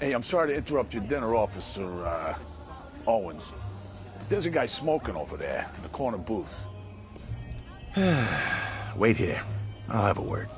Hey, I'm sorry to interrupt your dinner, Officer, Owens. But there's a guy smoking over there in the corner booth. Wait here. I'll have a word.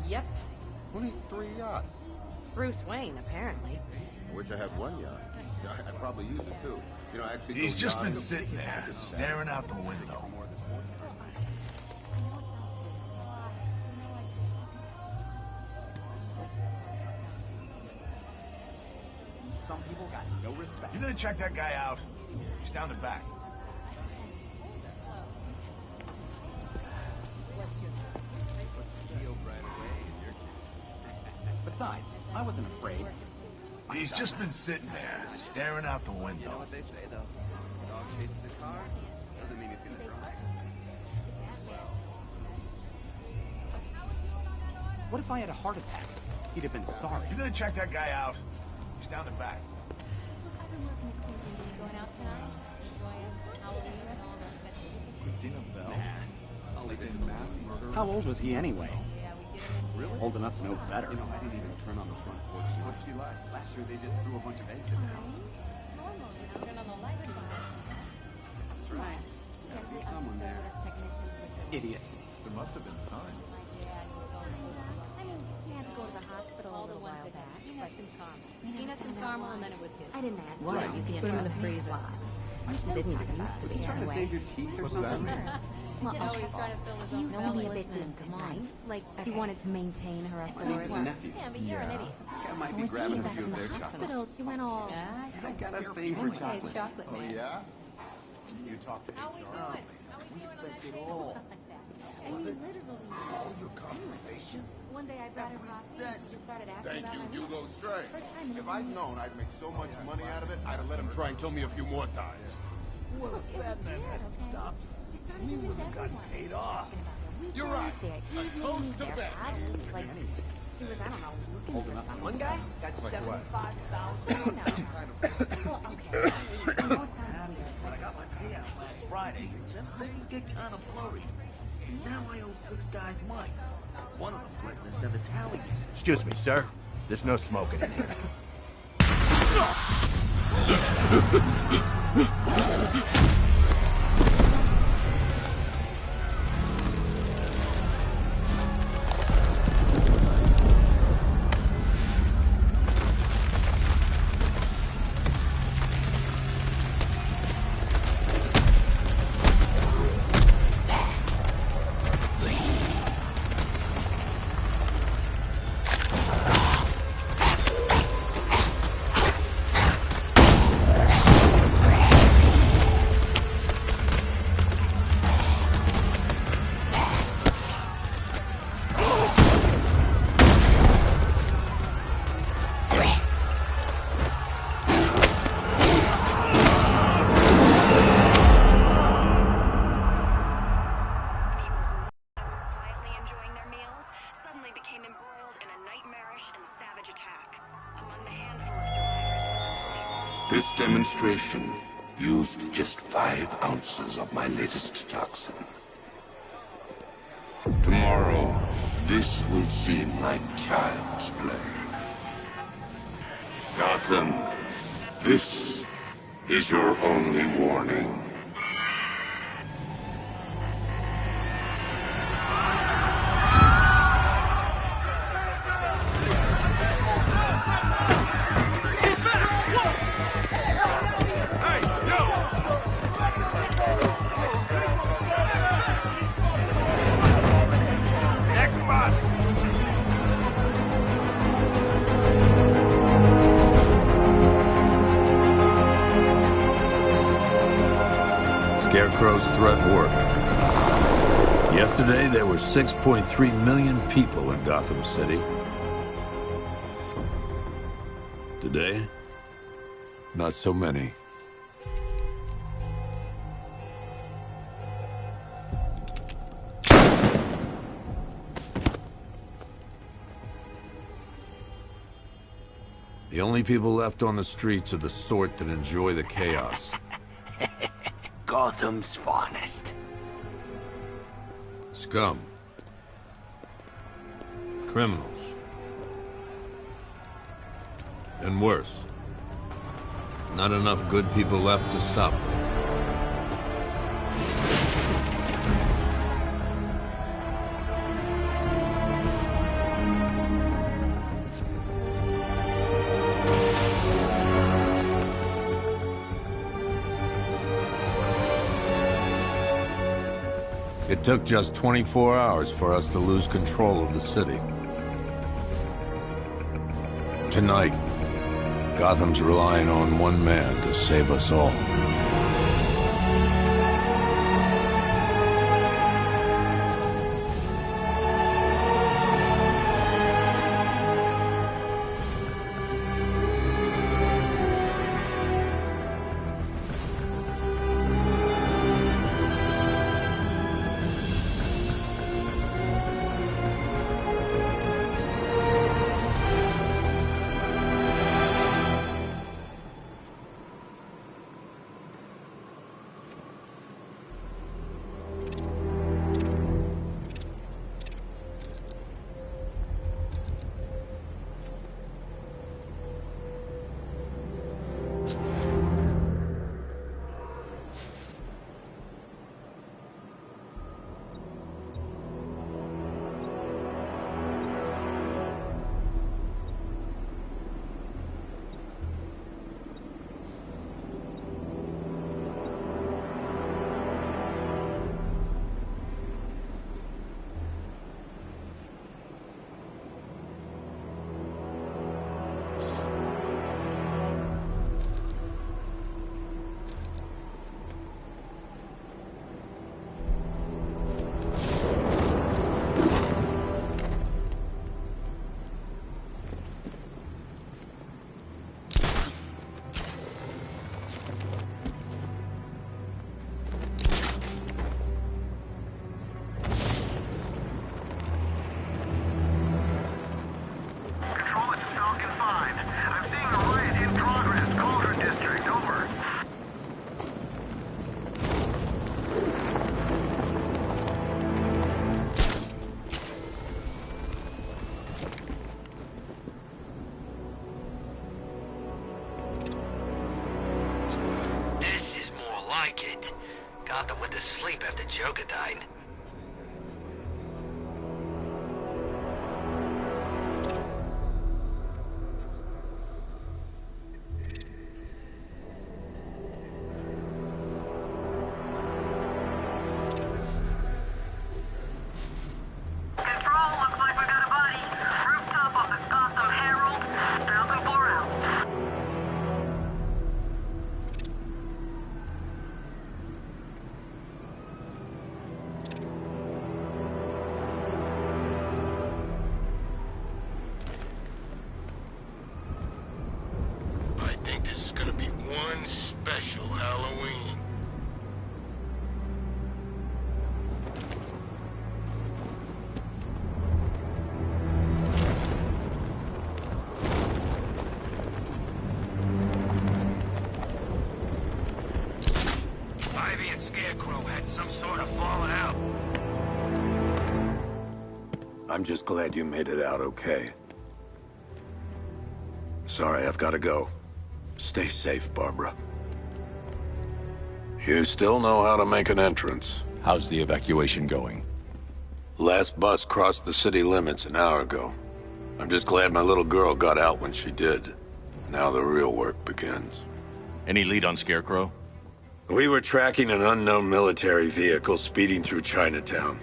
Yep. Who needs 3 yachts? Bruce Wayne, apparently. I wish I had 1 yacht. I'd probably use it too. You know, actually. He's just been sitting there, staring out the window. Some people got no respect. You gonna check that guy out? He's down the back. Besides, I wasn't afraid. He's just been sitting there, staring out the window. You know what they say, though? A dog chases the car, doesn't mean he's gonna drive. What if I had a heart attack? He'd have been sorry. You gonna check that guy out? He's down the back. Going out tonight? Enjoying Halloween and all that. How old was he anyway? Yeah, we get him in. Really? Old enough to know better. You know, I didn't even turn on the front porch. What'd you like? Last year they just threw a bunch of eggs in the house. Normal, you know, turn on the lights. That's right. Gotta be someone there. Idiot. There must have been signs. My dad was going I mean, he had to go to the hospital a little while back. Peanuts and caramel. Peanuts and caramel, and then it was his. I didn't ask. Right, you can put him in the freezer. It didn't even used to Was be he trying to anyway. save your teeth or something? Well, You know, he's trying to fill his you own know to belly be a with bit food. dim tonight. Like she wanted to maintain her My niece is a authority. nephew. Yeah, but you're an idiot. I might be When she grabbing came a back few from of the their hospital, chocolates. she went all. I got a thing for Hey, chocolate. chocolate, Oh, man. yeah? You talk to How we doing? How we doing on that it shit? all. I mean, literally. All your conversation? One day I brought her Every coffee. cent. And she started asking Thank about you. my You go straight. First time If meeting I'd me. known I'd make so much money out of it, I'd have let him try and kill me a few more times. Well, if Batman hadn't stopped, we would have gotten paid off. You're right. A toast to Batman. Like, she was, I don't know, looking Old for enough to something. know One guy better. got 75,000. Well, okay. I know it sounds weird, But I got my payout last Friday. Then things get kind of blurry. Now I owe 6 guys money. One of them threatened to send a tally. Excuse me, sir. There's no smoking in here. This demonstration used just 5 ounces of my latest toxin. Tomorrow, this will seem like child's play. Gotham, this is your only warning. Scarecrow's threat worked. Yesterday, there were 6.3 million people in Gotham City. today? Not so many. The only people left on the streets are the sort that enjoy the chaos. Gotham's finest. Scum. Criminals. And worse. Not enough good people left to stop them. It took just 24 hours for us to lose control of the city. Tonight, Gotham's relying on one man to save us all. Gotham went to sleep after Joker died. I'm just glad you made it out okay. Sorry, I've got to go. Stay safe, Barbara. You still know how to make an entrance. How's the evacuation going? Last bus crossed the city limits an hour ago. I'm just glad my little girl got out when she did. Now the real work begins. Any lead on Scarecrow? We were tracking an unknown military vehicle speeding through Chinatown.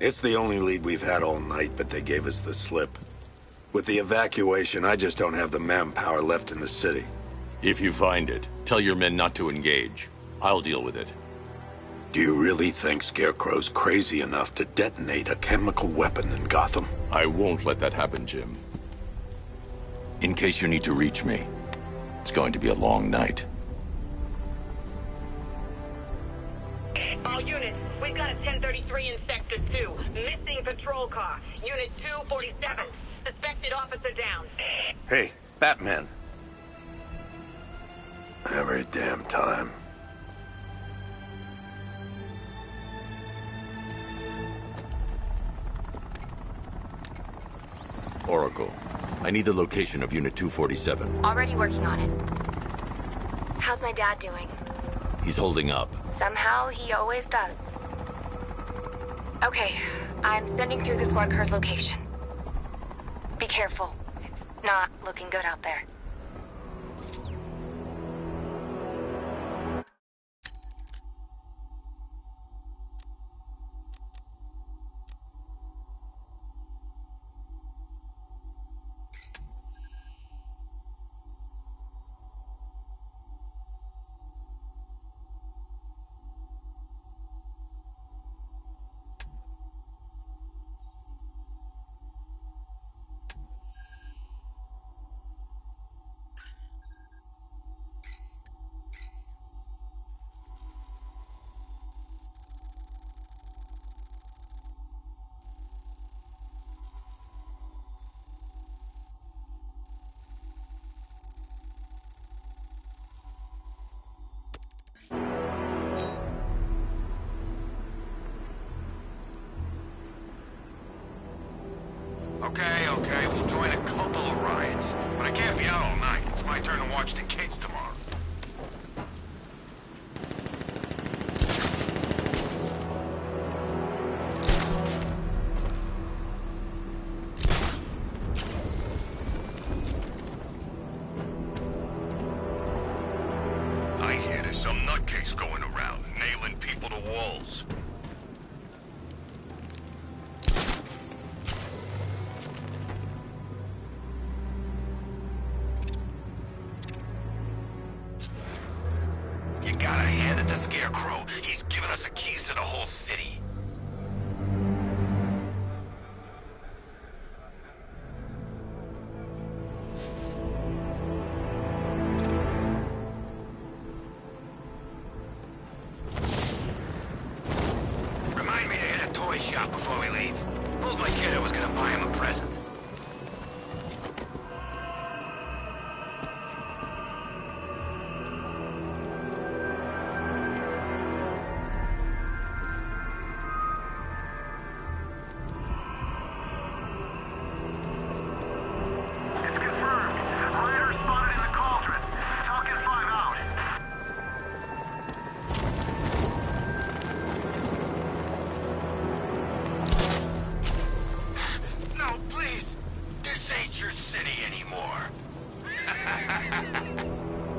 It's the only lead we've had all night, but they gave us the slip. With the evacuation, I just don't have the manpower left in the city. If you find it, tell your men not to engage. I'll deal with it. Do you really think Scarecrow's crazy enough to detonate a chemical weapon in Gotham? I won't let that happen, Jim. In case you need to reach me, it's going to be a long night. All units, we've got a 1033 in Sector 2. Missing patrol car. Unit 247. Suspected officer down. Hey, Batman. Every damn time. Oracle, I need the location of Unit 247. Already working on it. How's my dad doing? He's holding up. Somehow, he always does. Okay, I'm sending through the squad car's location. Be careful. It's not looking good out there. Okay, we'll join a couple of riots. But I can't be out all night. It's my turn to watch the kids tomorrow. I hear there's some nutcase going around, nailing people to walls. Gotta hand it to Scarecrow. He's given us the keys to the whole city. Remind me to hit a toy shop before we leave. Told my kid I was gonna buy him a present.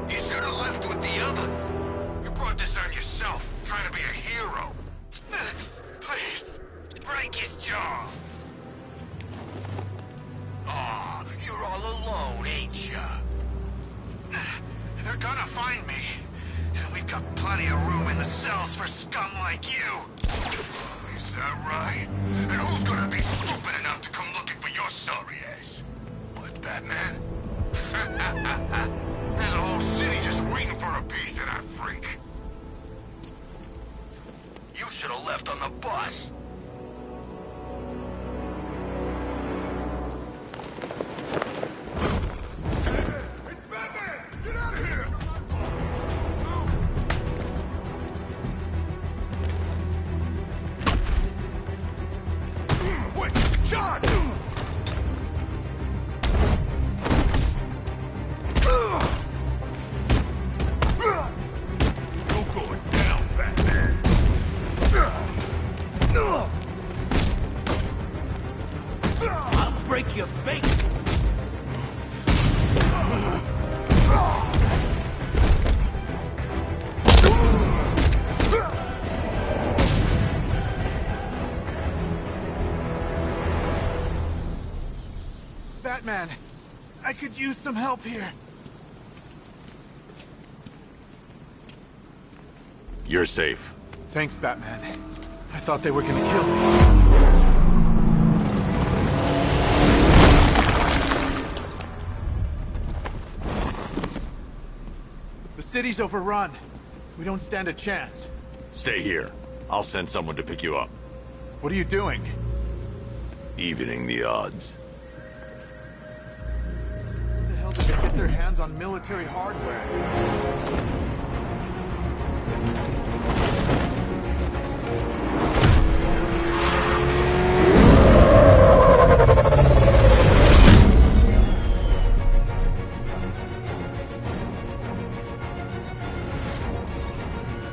You should have left with the others. You brought this on yourself, trying to be a hero. Please, break his jaw. Aw, you're all alone, ain't ya? They're gonna find me. And we've got plenty of room in the cells for scum like you. Is that right? And who's gonna be stupid enough to come looking for your sorry ass? What, Batman? There's a whole city just waiting for a piece of that freak. You should have left on the bus. It's Batman! Get out of here! Wait, John! Break your face! Batman, I could use some help here. You're safe. Thanks, Batman. I thought they were gonna kill me. city's overrun. We don't stand a chance. Stay here. I'll send someone to pick you up. What are you doing? Evening the odds. How the hell did they get their hands on military hardware?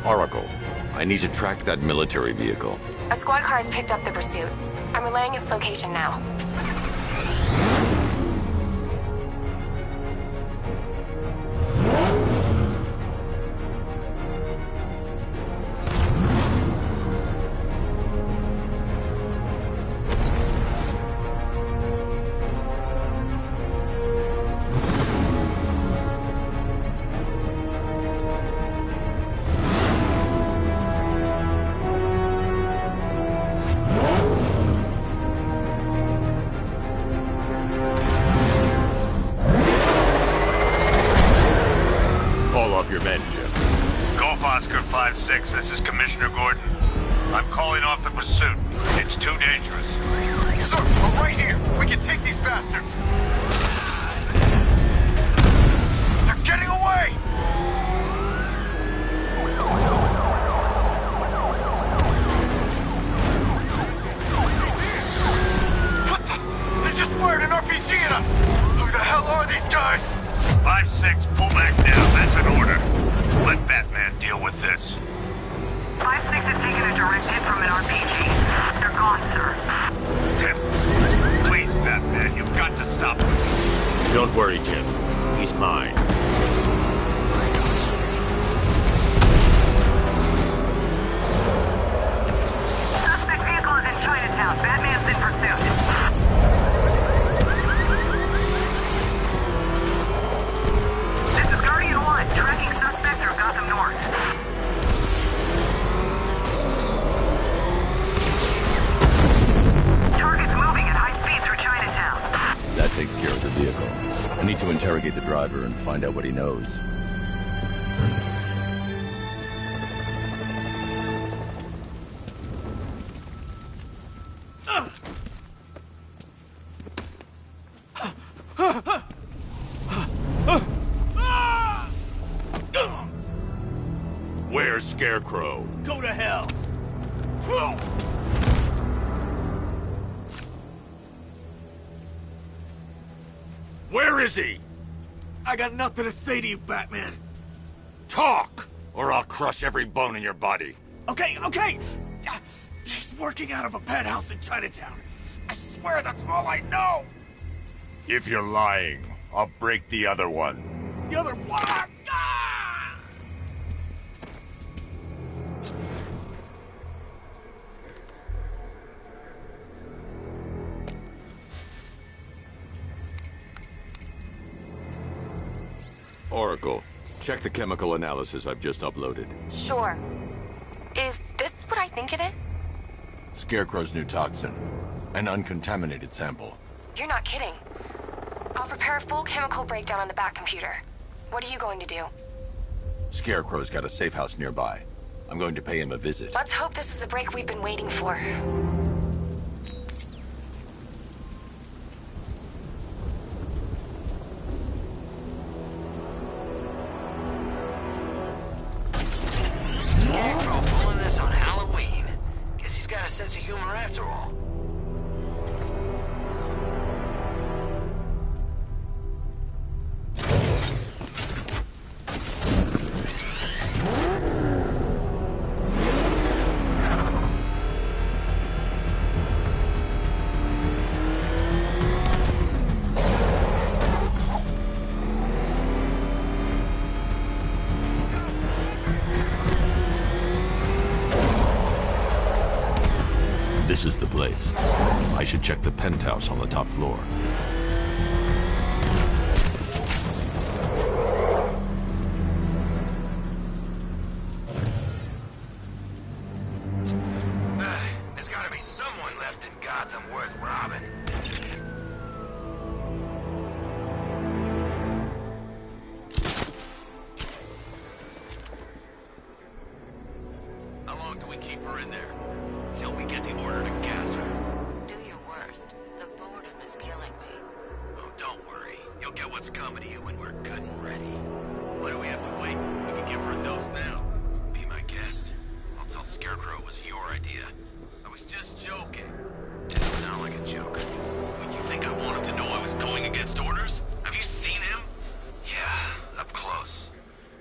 Oracle, I need to track that military vehicle. A squad car has picked up the pursuit. I'm relaying its location now. Your men, Jim. Golf Oscar 5-6, this is Commissioner Gordon. I'm calling off the pursuit. It's too dangerous. Sir, I'm right here. We can take these bastards. They're getting away! What the? They just fired an RPG at us! Who the hell are these guys? 5-6, pull back now. That's an order. Let Batman deal with this. 5-6 has taken a direct hit from an RPG. They're gone, sir. Tim, please, Batman, you've got to stop him. Don't worry, Jim. He's mine. Suspect vehicle is in Chinatown. Batman's in pursuit. Tracking suspect through Gotham North. Target's moving at high speed through Chinatown. That takes care of the vehicle. I need to interrogate the driver and find out what he knows. Where's Scarecrow? Go to hell! Where is he? I got nothing to say to you, Batman. Talk, or I'll crush every bone in your body. Okay. He's working out of a penthouse in Chinatown. I swear that's all I know. If you're lying, I'll break the other one. The other one? Ah! Oracle, check the chemical analysis I've just uploaded. Sure. Is this what I think it is? Scarecrow's new toxin. An uncontaminated sample. You're not kidding. I'll prepare a full chemical breakdown on the back computer. What are you going to do? Scarecrow's got a safe house nearby. I'm going to pay him a visit. Let's hope this is the break we've been waiting for. Scarecrow pulling this on Halloween. Guess he's got a sense of humor after all. This is the place. I should check the penthouse on the top floor. There's gotta be someone left in Gotham worth robbing. her in there. Till we get the order to gas her. Do your worst. The boredom is killing me. Oh, don't worry. You'll get what's coming to you when we're good and ready. Why do we have to wait? We can give her a dose now. Be my guest. I'll tell Scarecrow it was your idea. I was just joking. Didn't sound like a joke. Would you think I want him to know I was going against orders? Have you seen him? Yeah, up close.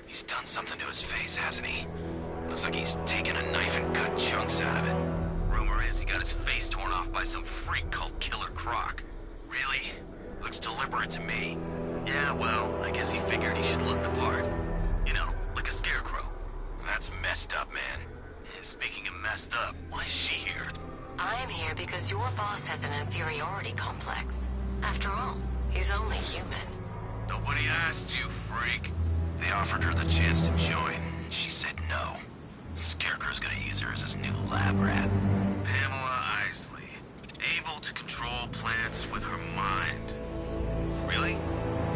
He's done something to his face, hasn't he? Looks like he's taken a knife and cut chunks out of it. Rumor is he got his face torn off by some freak called Killer Croc. Really? Looks deliberate to me. Yeah, well, I guess he figured he should look the part. You know, like a scarecrow. That's messed up, man. And speaking of messed up, why is she here? I am here because your boss has an inferiority complex. After all, he's only human. Nobody asked you, freak. They offered her the chance to join. She said no. Scarecrow's gonna use her as his new lab rat. Pamela Isley. Able to control plants with her mind. Really?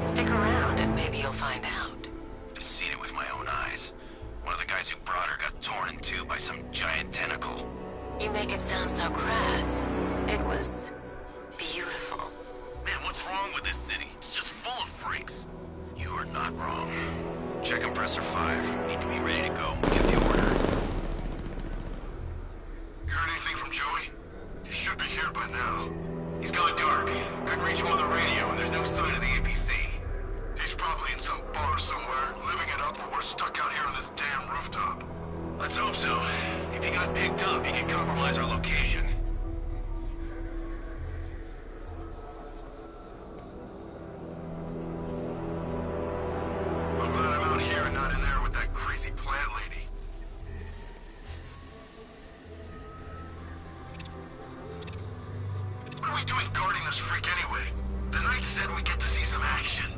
Stick around and maybe you'll find out. I've seen it with my own eyes. One of the guys who brought her got torn in two by some giant tentacle. You make it sound so crass. It was beautiful. Man, what's wrong with this city? It's just full of freaks. You are not wrong. Check compressor 5. Need to be ready to go. Get the order. You heard anything from Joey? He should be here by now. He's gone dark. Couldn't reach him on the radio, and there's no sign of the APC. He's probably in some bar somewhere, living it up, or we're stuck out here on this damn rooftop. Let's hope so. If he got picked up, he can compromise our location. I'm glad I'm out here and not in there with that crazy plant lady. What are we doing guarding this freak anyway? The Knight said we get to see some action.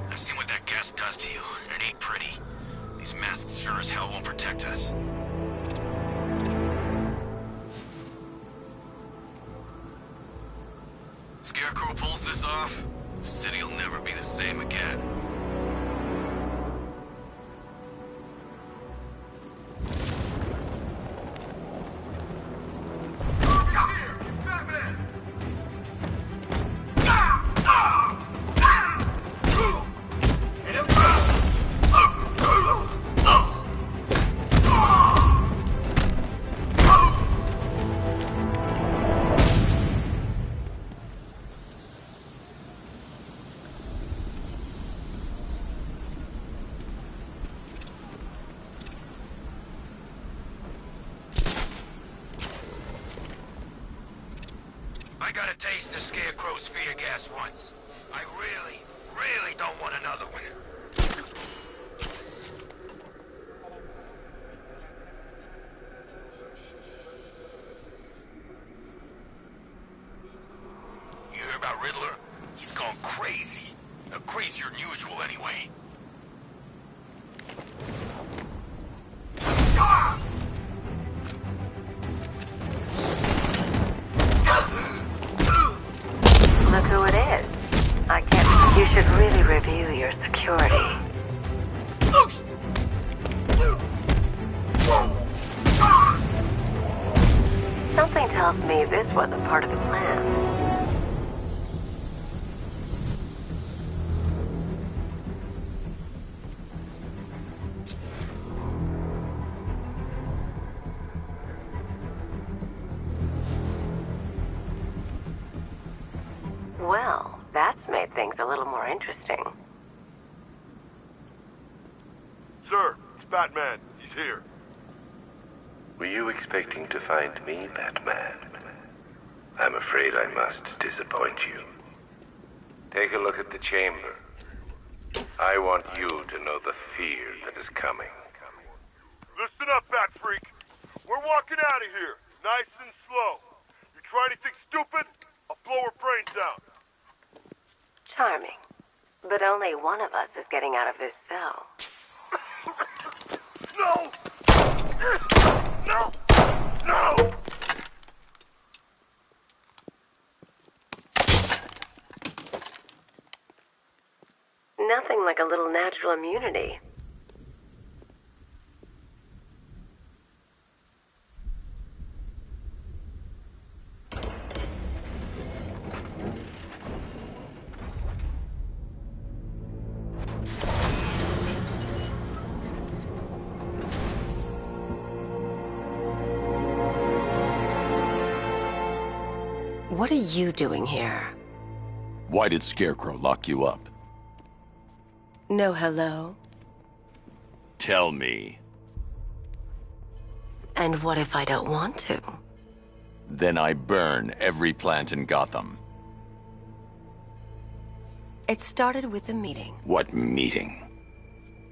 I've seen what that gas does to you, and it ain't pretty. These masks sure as hell won't protect us. Scarecrow pulls this off, the city'll never be the same again. I got a taste of Scarecrow's fear gas once. I really don't want another one. You hear about Riddler? He's gone crazy. Crazier than usual, anyway. Look who it is. I can't... You should really review your security. Something tells me this wasn't part of the plan. Well, that's made things a little more interesting. Sir, it's Batman. He's here. Were you expecting to find me, Batman? I'm afraid I must disappoint you. Take a look at the chamber. I want you to know the fear that is coming. Listen up, Bat Freak. We're walking out of here, nice and slow. You try anything stupid, I'll blow her brains out. Charming. But only one of us is getting out of this cell. No! No! No! looking like a little natural immunity. What are you doing here? Why did Scarecrow lock you up? No hello? Tell me. And what if I don't want to? Then I burn every plant in Gotham. It started with a meeting. What meeting?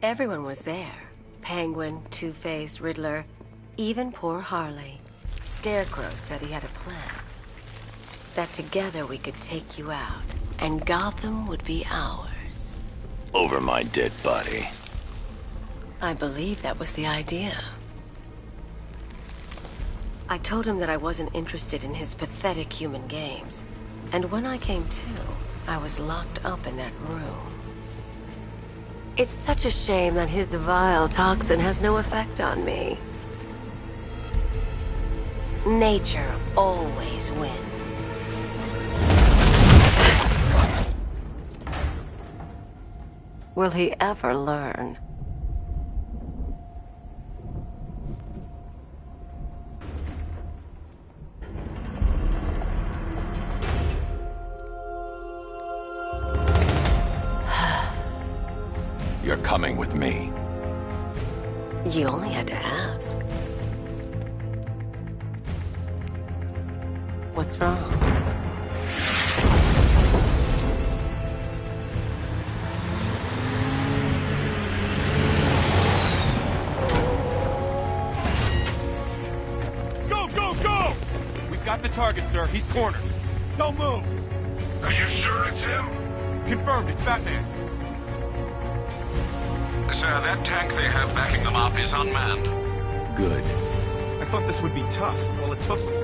Everyone was there. Penguin, Two-Face, Riddler, even poor Harley. Scarecrow said he had a plan. That together we could take you out, and Gotham would be ours. Over my dead body. I believe that was the idea. I told him that I wasn't interested in his pathetic human games. And when I came to, I was locked up in that room. It's such a shame that his vile toxin has no effect on me. Nature always wins. Will he ever learn? You're coming with me. You only had to ask. What's wrong? Got the target, sir. He's cornered. Don't move. Are you sure it's him? Confirmed. It's Batman. Sir, that tank they have backing them up is unmanned. Good. I thought this would be tough. Well, it took me.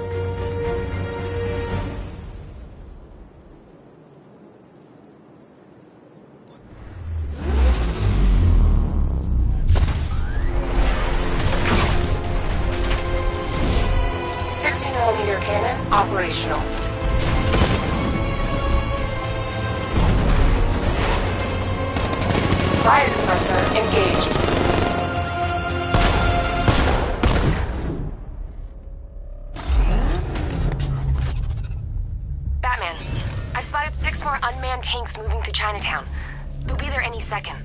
Cannon operational. Fire suppressor engaged. Batman, I've spotted 6 more unmanned tanks moving through Chinatown. They'll be there any second.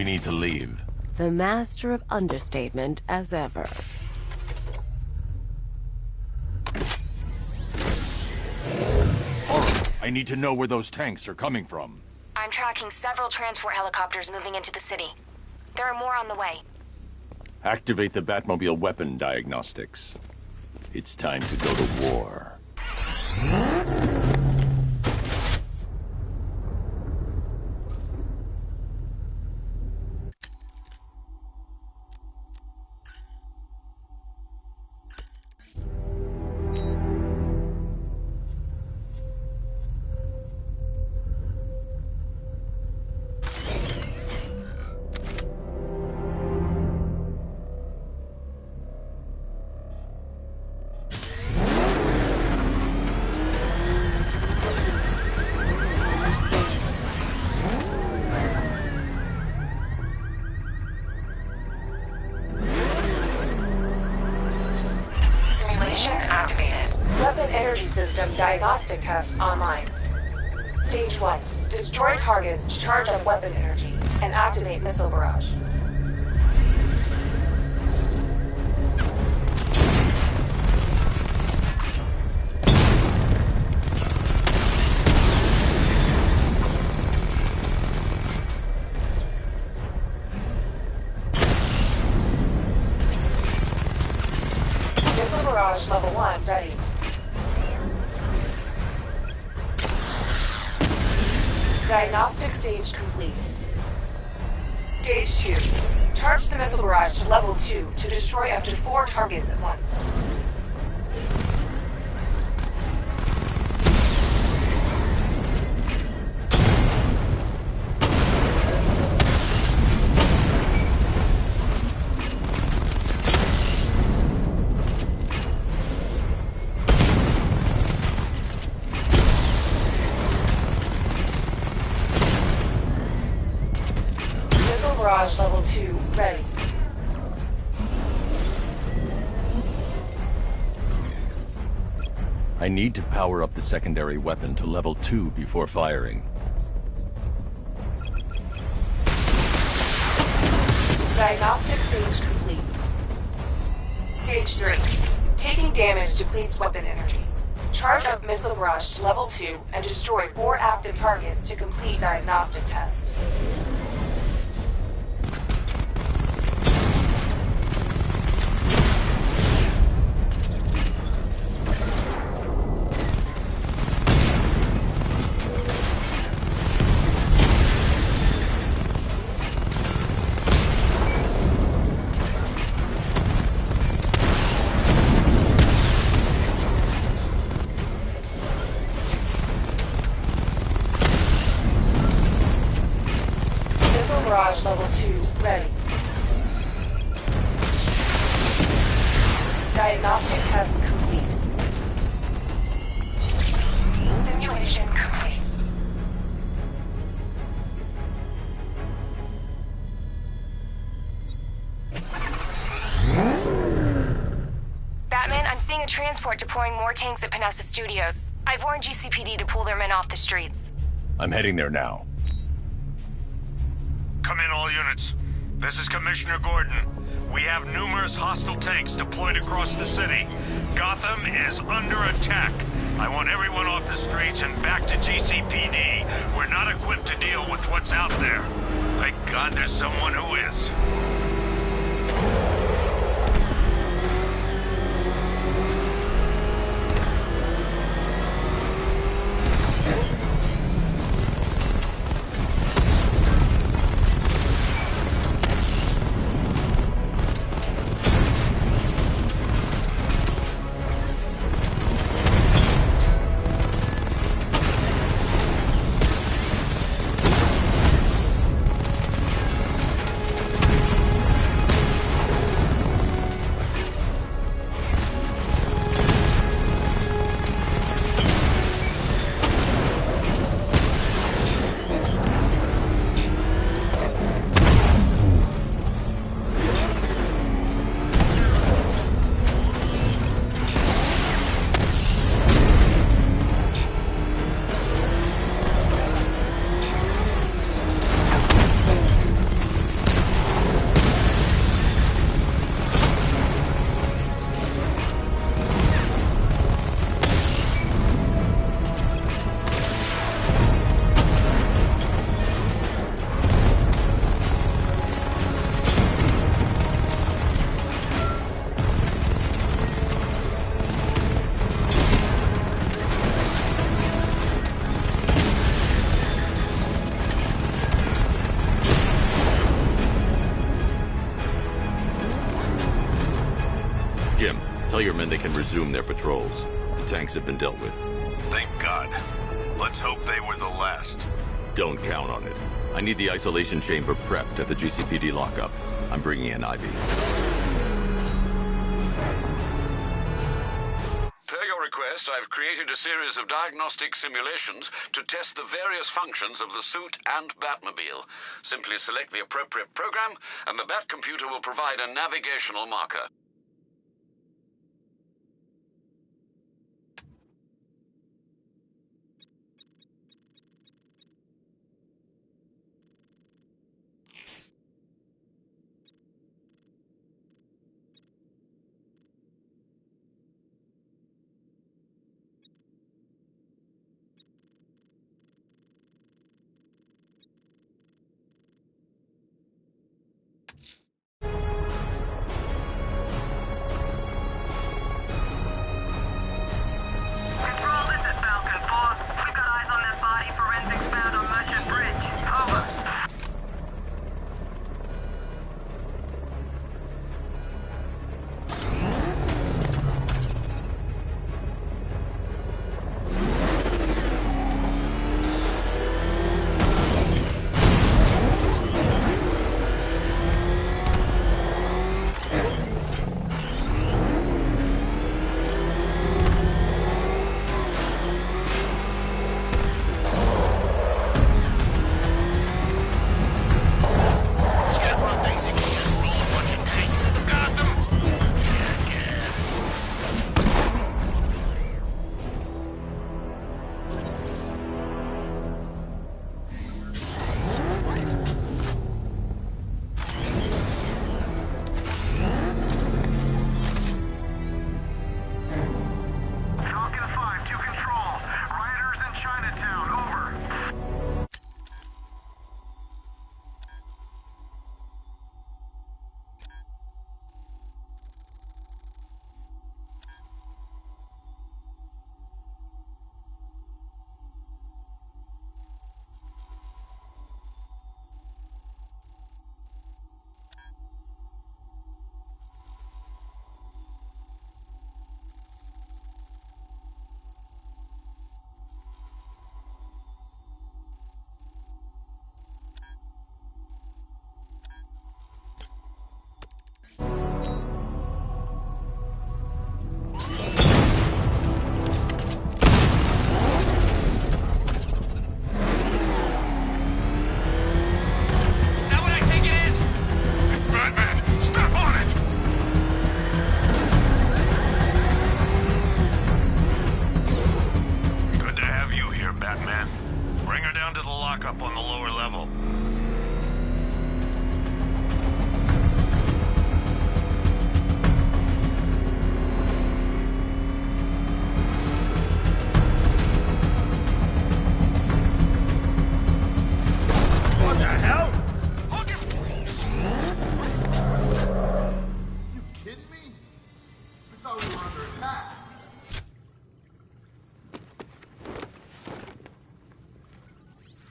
We need to leave. The master of understatement as ever. I need to know where those tanks are coming from. I'm tracking several transport helicopters moving into the city. There are more on the way. Activate the Batmobile weapon diagnostics. It's time to go to war. Activated. Weapon energy system diagnostic test online. Stage 1. Destroy targets to charge up weapon energy and activate missile barrage. Missile barrage level 1 ready. Diagnostic stage complete. Stage 2. Charge the missile barrage to level 2 to destroy up to 4 targets at once. Barrage level 2 ready. I need to power up the secondary weapon to level 2 before firing. Diagnostic stage complete. Stage 3. Taking damage depletes weapon energy. Charge up missile barrage to level 2 and destroy 4 active targets to complete diagnostic test. Barrage level 2 ready. Diagnostic test complete. Simulation complete. Batman, I'm seeing a transport deploying more tanks at Panessa Studios. I've warned GCPD to pull their men off the streets. I'm heading there now. Come in, all units. This is Commissioner Gordon. We have numerous hostile tanks deployed across the city. Gotham is under attack. I want everyone off the streets and back to GCPD. We're not equipped to deal with what's out there. Thank God there's someone who is. Tell your men they can resume their patrols. The tanks have been dealt with. Thank God. Let's hope they were the last. Don't count on it. I need the isolation chamber prepped at the GCPD lockup. I'm bringing in Ivy. Per your request, I've created a series of diagnostic simulations to test the various functions of the suit and Batmobile. Simply select the appropriate program, and the Bat computer will provide a navigational marker.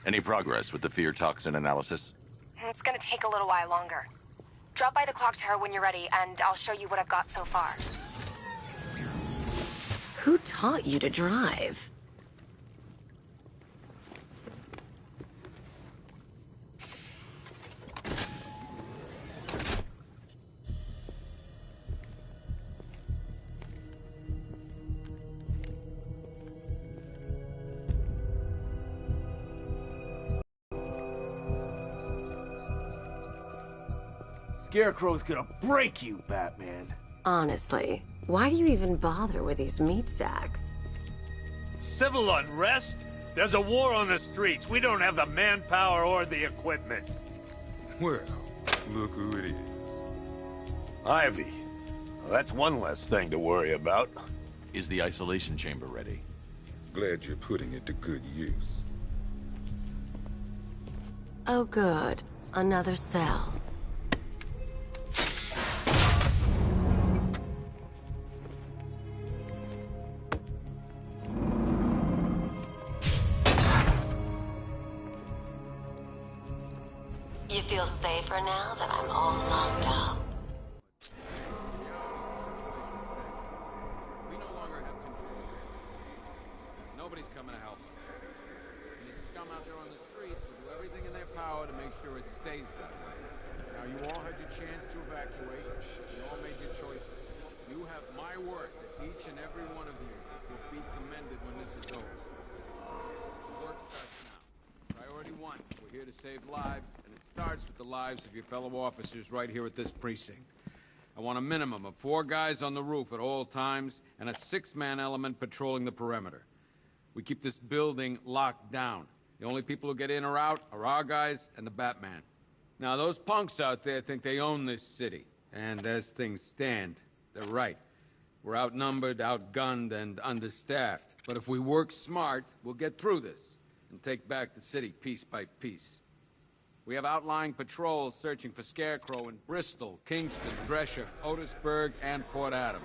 Any progress with the fear toxin analysis? It's gonna take a little while longer. Drop by the clock tower when you're ready, and I'll show you what I've got so far. Who taught you to drive? Scarecrow's gonna break you, Batman. Honestly, why do you even bother with these meat sacks? Civil unrest? There's a war on the streets. We don't have the manpower or the equipment. Well, look who it is. Ivy. Well, that's one less thing to worry about. Is the isolation chamber ready? Glad you're putting it to good use. Oh good. Another cell. You feel safer now that I'm all locked up? chance to evacuate. You all made your choices. You have my word that each and every one of you will be commended when this is over. Work starts now. Priority one, we're here to save lives, and it starts with the lives of your fellow officers right here at this precinct. I want a minimum of 4 guys on the roof at all times, and a 6-man element patrolling the perimeter. We keep this building locked down. The only people who get in or out are our guys and the Batman. Now, those punks out there think they own this city, and as things stand, they're right. We're outnumbered, outgunned, and understaffed. But if we work smart, we'll get through this and take back the city piece by piece. We have outlying patrols searching for Scarecrow in Bristol, Kingston, Drescher, Otisburg, and Port Adams.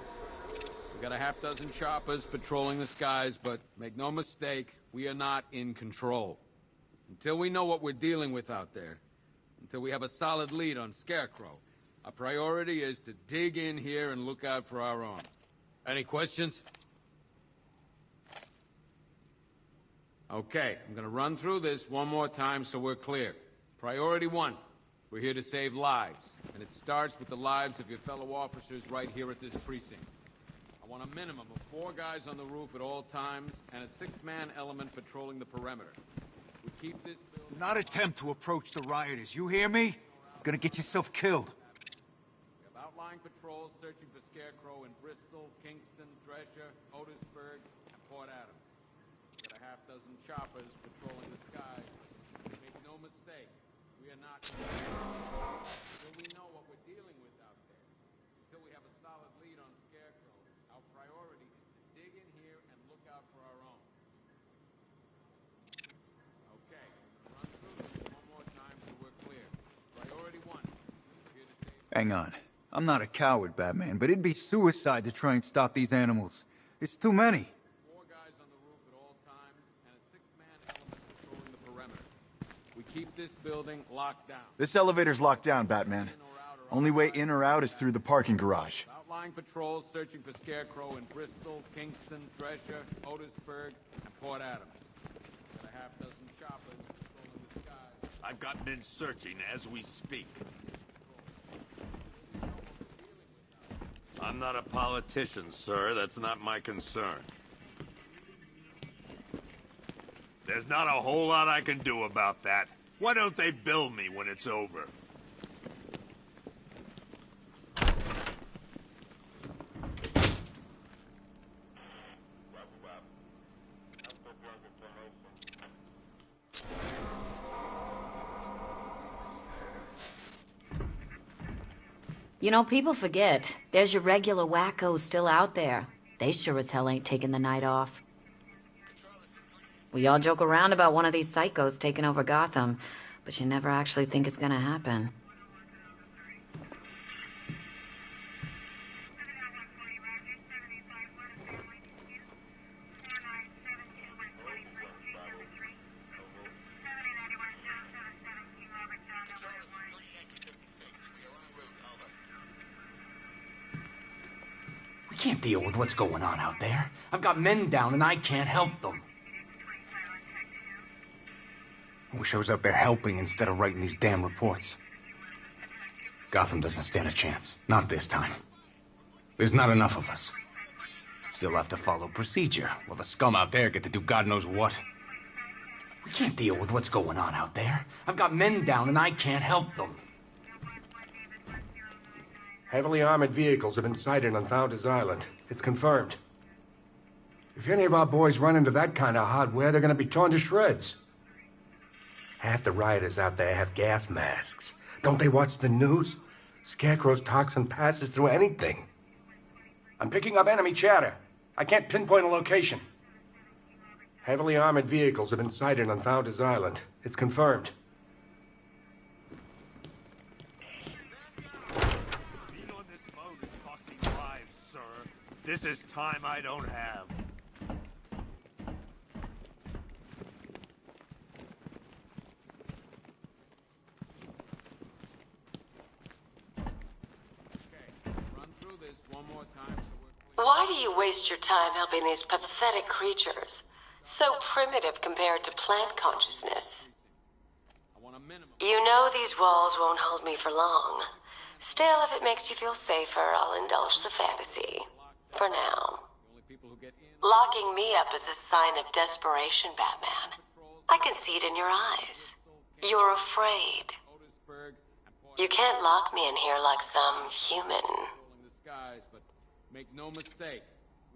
We've got a half-dozen choppers patrolling the skies, but make no mistake, we are not in control. Until we know what we're dealing with out there, until we have a solid lead on Scarecrow, our priority is to dig in here and look out for our own. Any questions? Okay, I'm gonna run through this one more time so we're clear. Priority one, we're here to save lives, and it starts with the lives of your fellow officers right here at this precinct. I want a minimum of 4 guys on the roof at all times, and a 6-man element patrolling the perimeter. We keep this building... Do not attempt to approach the rioters, you hear me? You're gonna get yourself killed. We have outlying patrols searching for Scarecrow in Bristol, Kingston, Drescher, Otisburg, and Port Adams. We've got a half-dozen choppers patrolling the skies. Make no mistake, we are not... Until we know what we're dealing with out there, until we have a solid lead on Scarecrow, our priority is to dig in here and look out for our own. Okay, run through this one more time so we're clear. Priority one, we're here to save... Hang on. I'm not a coward, Batman, but it'd be suicide to try and stop these animals. It's too many. 4 guys on the roof at all times, and a 6-man element patrolling the perimeter. We keep this building locked down. This elevator's locked down, Batman. Only way in or out is through the parking garage. Outlying patrols searching for Scarecrow in Bristol, Kingston, Drescher, Otisburg, and Port Adams. Got a half-dozen choppers patrolling the skies. I've got men searching as we speak. I'm not a politician, sir. That's not my concern. There's not a whole lot I can do about that. Why don't they bill me when it's over? You know, people forget. There's your regular wackos still out there. They sure as hell ain't taking the night off. We all joke around about one of these psychos taking over Gotham, but you never actually think it's gonna happen. We can't deal with what's going on out there. I've got men down and I can't help them. I wish I was out there helping instead of writing these damn reports. Gotham doesn't stand a chance. Not this time. There's not enough of us. Still have to follow procedure, while the scum out there get to do God knows what. We can't deal with what's going on out there. I've got men down and I can't help them. Heavily armored vehicles have been sighted on Founders Island. It's confirmed. If any of our boys run into that kind of hardware, they're gonna be torn to shreds. Half the rioters out there have gas masks. Don't they watch the news? Scarecrow's toxin passes through anything. I'm picking up enemy chatter. I can't pinpoint a location. Heavily armored vehicles have been sighted on Founders Island. It's confirmed. Being on this phone is costing lives, sir. This is time I don't have. Why do you waste your time helping these pathetic creatures? So primitive compared to plant consciousness. You know these walls won't hold me for long. Still, if it makes you feel safer, I'll indulge the fantasy. For now. Locking me up is a sign of desperation, Batman. I can see it in your eyes. You're afraid. You can't lock me in here like some human. Make no mistake.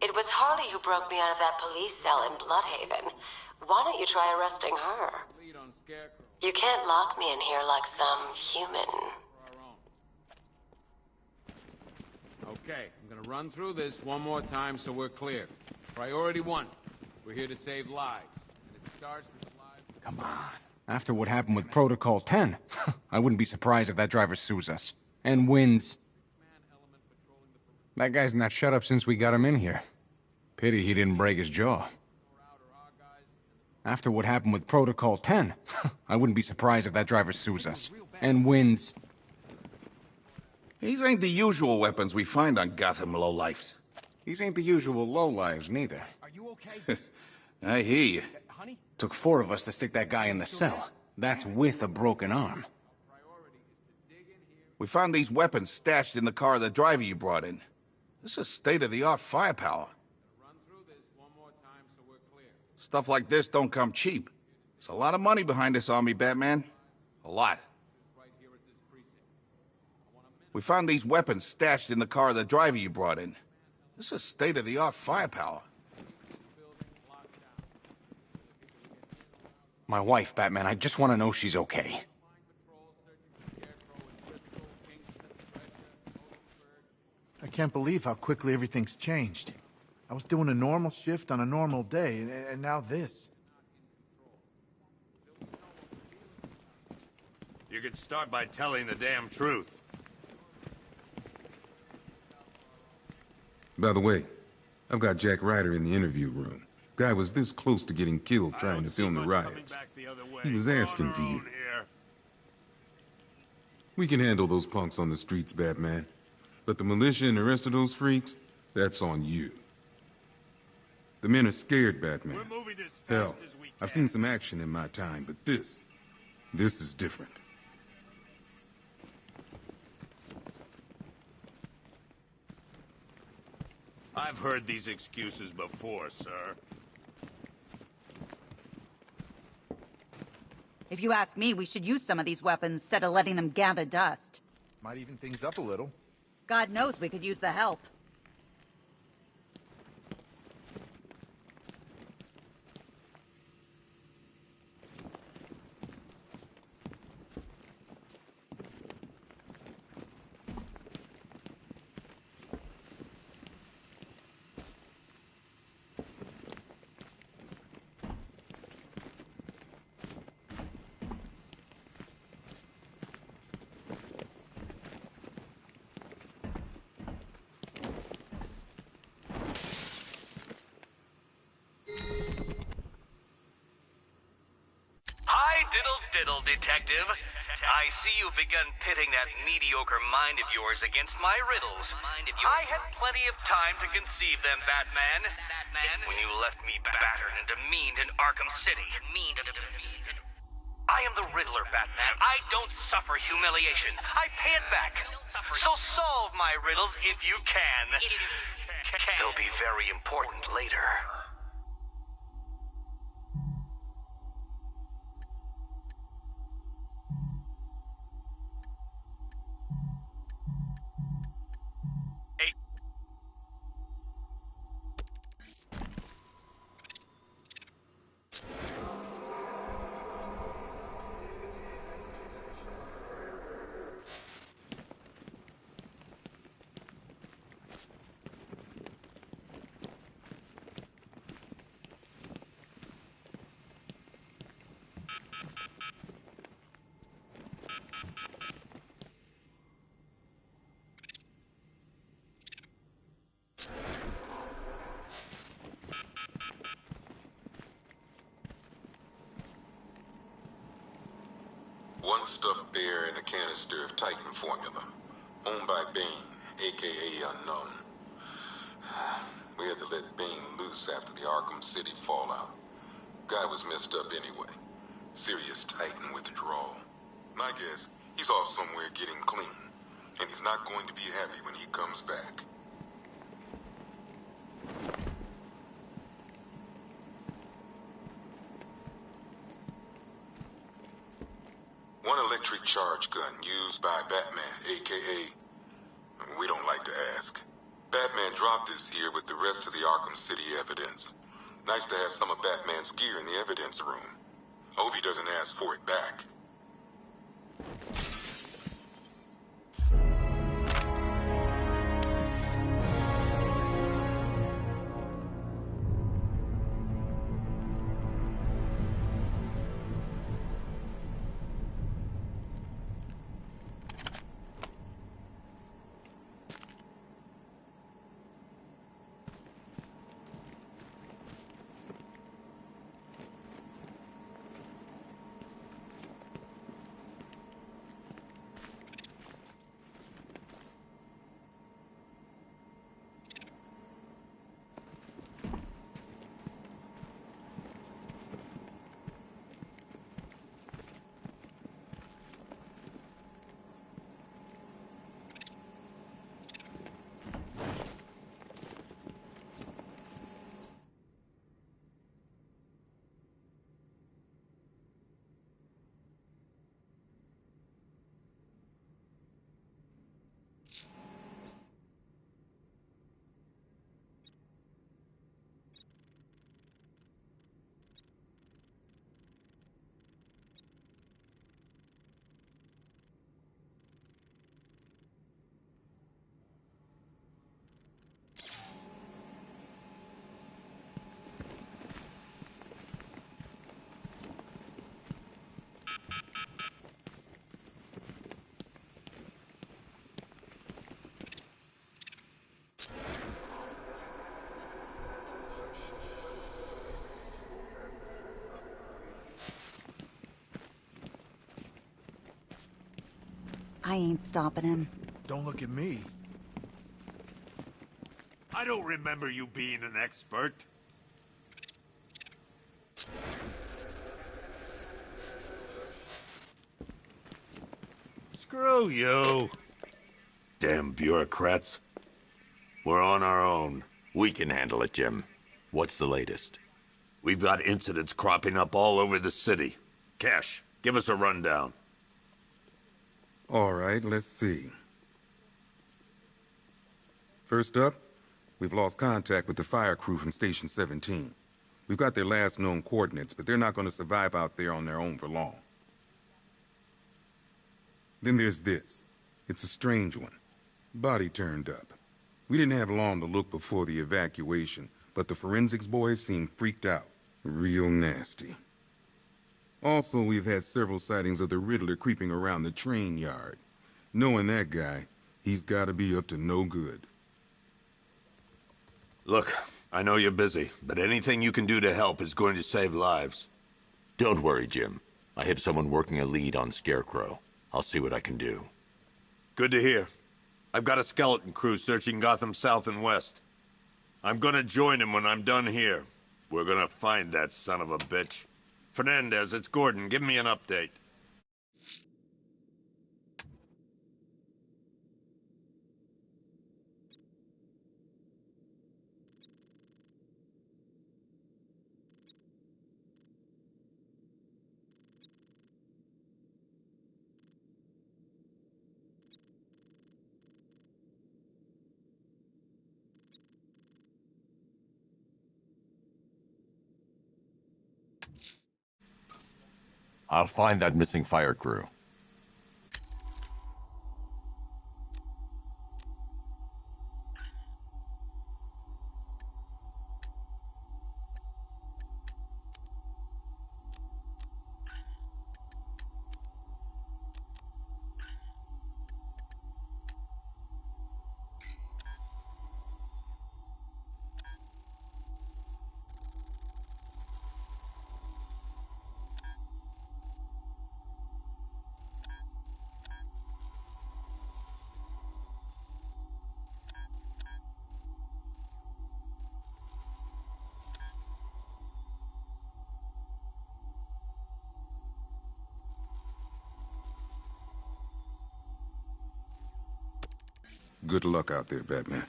It was Harley who broke me out of that police cell in Bloodhaven. Why don't you try arresting her? You can't lock me in here like some human. Okay, I'm gonna run through this one more time so we're clear. Priority 1. We're here to save lives. And it starts with lives... Come on. After what happened with Protocol 10, I wouldn't be surprised if that driver sues us. And wins. That guy's not shut up since we got him in here. Pity he didn't break his jaw. After what happened with Protocol 10, I wouldn't be surprised if that driver sues us. And wins. These ain't the usual weapons we find on Gotham lowlifes. These ain't the usual lowlives, neither. Are you okay? I hear you. Honey? Took 4 of us to stick that guy in the cell. That's with a broken arm. We found these weapons stashed in the car of the driver you brought in. This is state-of-the-art firepower. Stuff like this don't come cheap. There's a lot of money behind this army, Batman. A lot. We found these weapons stashed in the car of the driver you brought in. This is state-of-the-art firepower. My wife, Batman, I just want to know she's okay. I can't believe how quickly everything's changed. I was doing a normal shift on a normal day, and now this. You could start by telling the damn truth. By the way, I've got Jack Ryder in the interview room. Guy was this close to getting killed trying to film the riots. He was asking for you. We can handle those punks on the streets, Batman. But the militia and the rest of those freaks, that's on you. The men are scared, Batman. Hell, I've seen some action in my time, but this is different. I've heard these excuses before, sir. If you ask me, we should use some of these weapons instead of letting them gather dust. Might even things up a little. God knows we could use the help. Diddle, detective. I see you've begun pitting that mediocre mind of yours against my riddles. I had plenty of time to conceive them, Batman. When you left me battered and demeaned in Arkham City. I am the Riddler, Batman. I don't suffer humiliation. I pay it back. So solve my riddles if you can. They'll be very important later. One stuffed bear in a canister of Titan formula, owned by Bane, aka Unknown. We had to let Bane loose after the Arkham City fallout. Guy was messed up anyway. Serious Titan withdrawal. My guess, he's off somewhere getting clean. and he's not going to be happy when he comes back. One electric charge gun used by Batman, aka... we don't like to ask. Batman dropped this here with the rest of the Arkham City evidence. Nice to have some of Batman's gear in the evidence room. Hope he doesn't ask for it back. I ain't stopping him. Don't look at me. I don't remember you being an expert. Screw you. Damn bureaucrats. We're on our own. We can handle it, Jim. What's the latest? We've got incidents cropping up all over the city. Cash, give us a rundown. All right, let's see. First up, we've lost contact with the fire crew from Station 17. We've got their last known coordinates, but they're not going to survive out there on their own for long. Then there's this. It's a strange one. Body turned up. We didn't have long to look before the evacuation, but the forensics boys seemed freaked out. Real nasty. Also, we've had several sightings of the Riddler creeping around the train yard. Knowing that guy, he's gotta be up to no good. Look, I know you're busy, but anything you can do to help is going to save lives. Don't worry, Jim. I have someone working a lead on Scarecrow. I'll see what I can do. Good to hear. I've got a skeleton crew searching Gotham South and West. I'm gonna join him when I'm done here. We're gonna find that son of a bitch. Fernandez, it's Gordon. Give me an update. I'll find that missing fire crew. Good luck out there, Batman.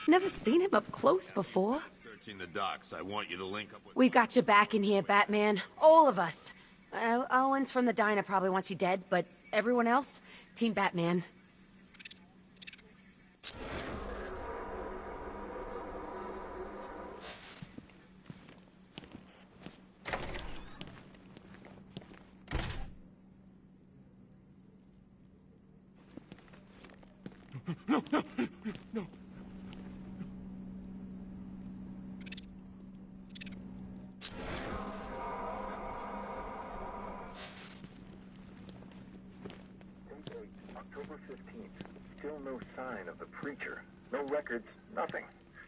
Never seen him up close before. Searching the docks. I want you to link up with... We've got your back in here, Batman. All of us. Owens from the diner probably wants you dead, but everyone else? Team Batman. No, no, no. October 15th. Still no sign of the preacher. No records, nothing.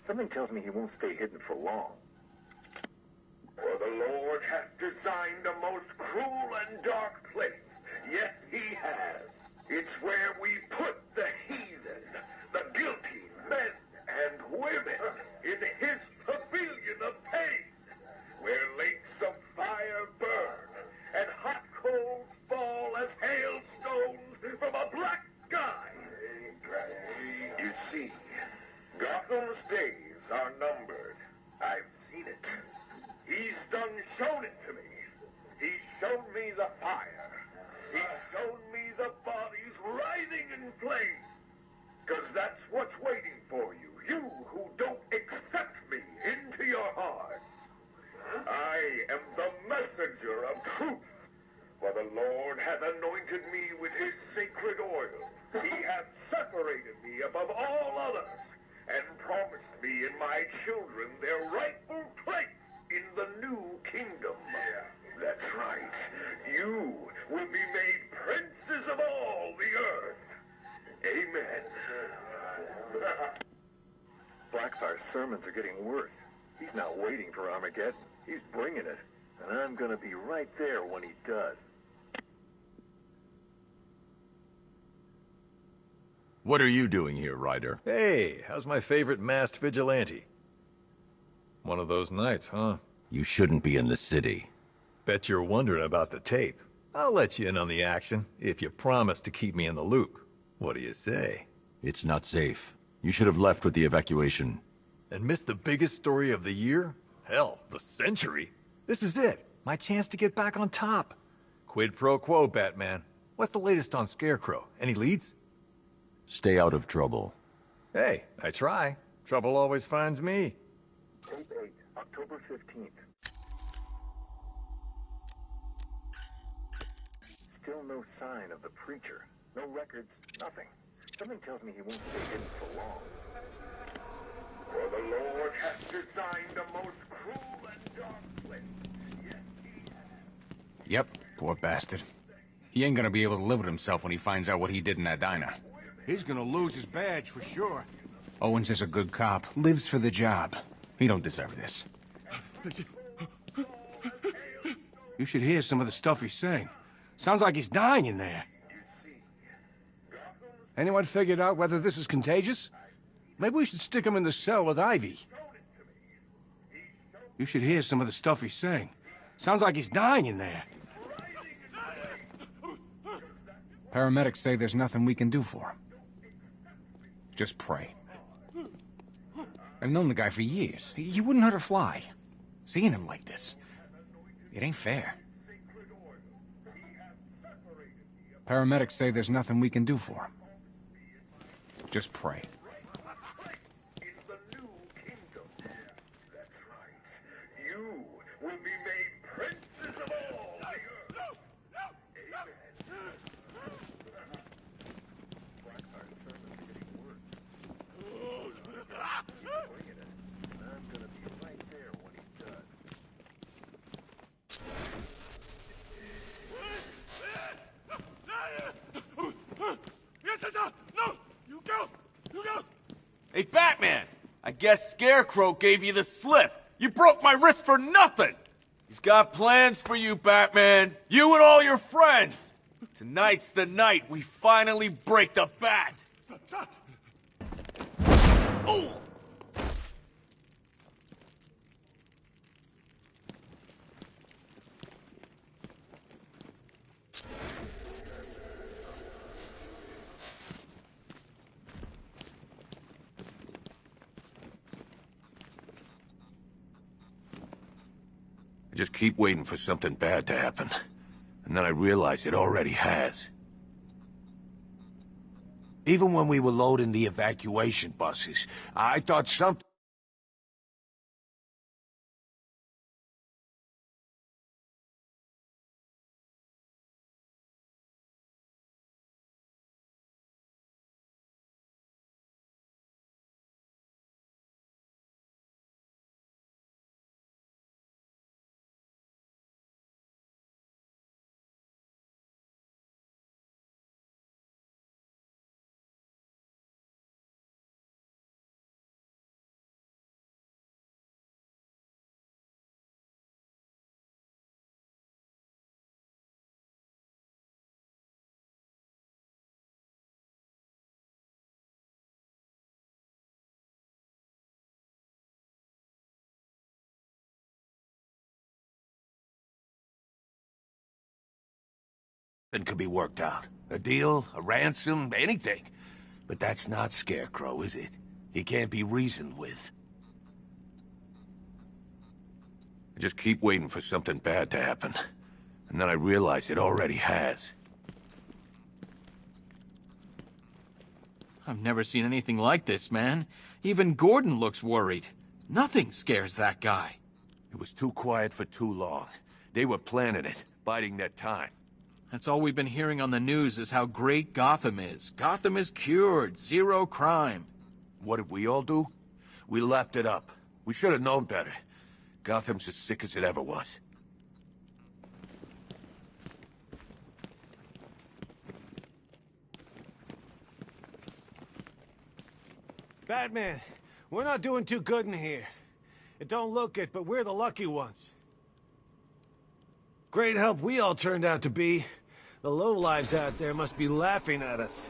Something tells me he won't stay hidden for long. For the Lord hath designed a most cruel and dark place. Yes, he has. It's where we put the heathen, the guilty men and women in his pavilion of pain, where lakes of fire burn and hot coals fall as hailstones from a black sky. You see, Gotham's days are numbered. I've seen it. He's done shown it to me. He's shown me the fire. He's shown me the bodies writhing in flames. Because that's what's waiting for you. You who don't accept me into your hearts. I am the messenger of truth. For the Lord hath anointed me with his sacred oil. He hath separated me above all others, and promised me and my children their rightful place in the new kingdom. That's right. You will be made princes of all the earth. Amen. Blackfire's sermons are getting worse. He's not waiting for Armageddon. He's bringing it. And I'm gonna be right there when he does. What are you doing here, Ryder? Hey, how's my favorite masked vigilante? One of those nights, huh? You shouldn't be in the city. Bet you're wondering about the tape. I'll let you in on the action, if you promise to keep me in the loop. What do you say? It's not safe. You should have left with the evacuation. And missed the biggest story of the year? Hell, the century. This is it. My chance to get back on top. Quid pro quo, Batman. What's the latest on Scarecrow? Any leads? Stay out of trouble. Hey, I try. Trouble always finds me. Tape 8, October 15th. Still no sign of the preacher. No records, nothing. Something tells me he won't stay hidden for long. For the Lord hath designed a most cruel and dark place. Yes, he has. Yep, poor bastard. He ain't gonna be able to live with himself when he finds out what he did in that diner. He's gonna lose his badge for sure. Owens is a good cop, lives for the job. He don't deserve this. You should hear some of the stuff he's saying. Sounds like he's dying in there. Anyone figured out whether this is contagious? Maybe we should stick him in the cell with Ivy. You should hear some of the stuff he's saying. Sounds like he's dying in there. Paramedics say there's nothing we can do for him. Just pray. I've known the guy for years. He wouldn't hurt a fly. Seeing him like this, it ain't fair. Paramedics say there's nothing we can do for him. Just pray. In the new kingdom. That's right. You will be made princes of all the earth. I'm gonna be right there when he does. No! You go! You go! Hey, Batman! I guess Scarecrow gave you the slip. You broke my wrist for nothing! He's got plans for you, Batman. You and all your friends. Tonight's the night we finally break the bat. Oh! I just keep waiting for something bad to happen. And then I realize it already has. Even when we were loading the evacuation buses, I thought something could be worked out. A deal, a ransom, anything. But that's not Scarecrow, is it? He can't be reasoned with. I just keep waiting for something bad to happen. And then I realize it already has. I've never seen anything like this, man. Even Gordon looks worried. Nothing scares that guy. It was too quiet for too long. They were planning it, biding their time. That's all we've been hearing on the news is how great Gotham is. Gotham is cured, zero crime. What did we all do? We lapped it up. We should have known better. Gotham's as sick as it ever was. Batman, we're not doing too good in here. It don't look it, but we're the lucky ones. Great help we all turned out to be. The lowlives out there must be laughing at us.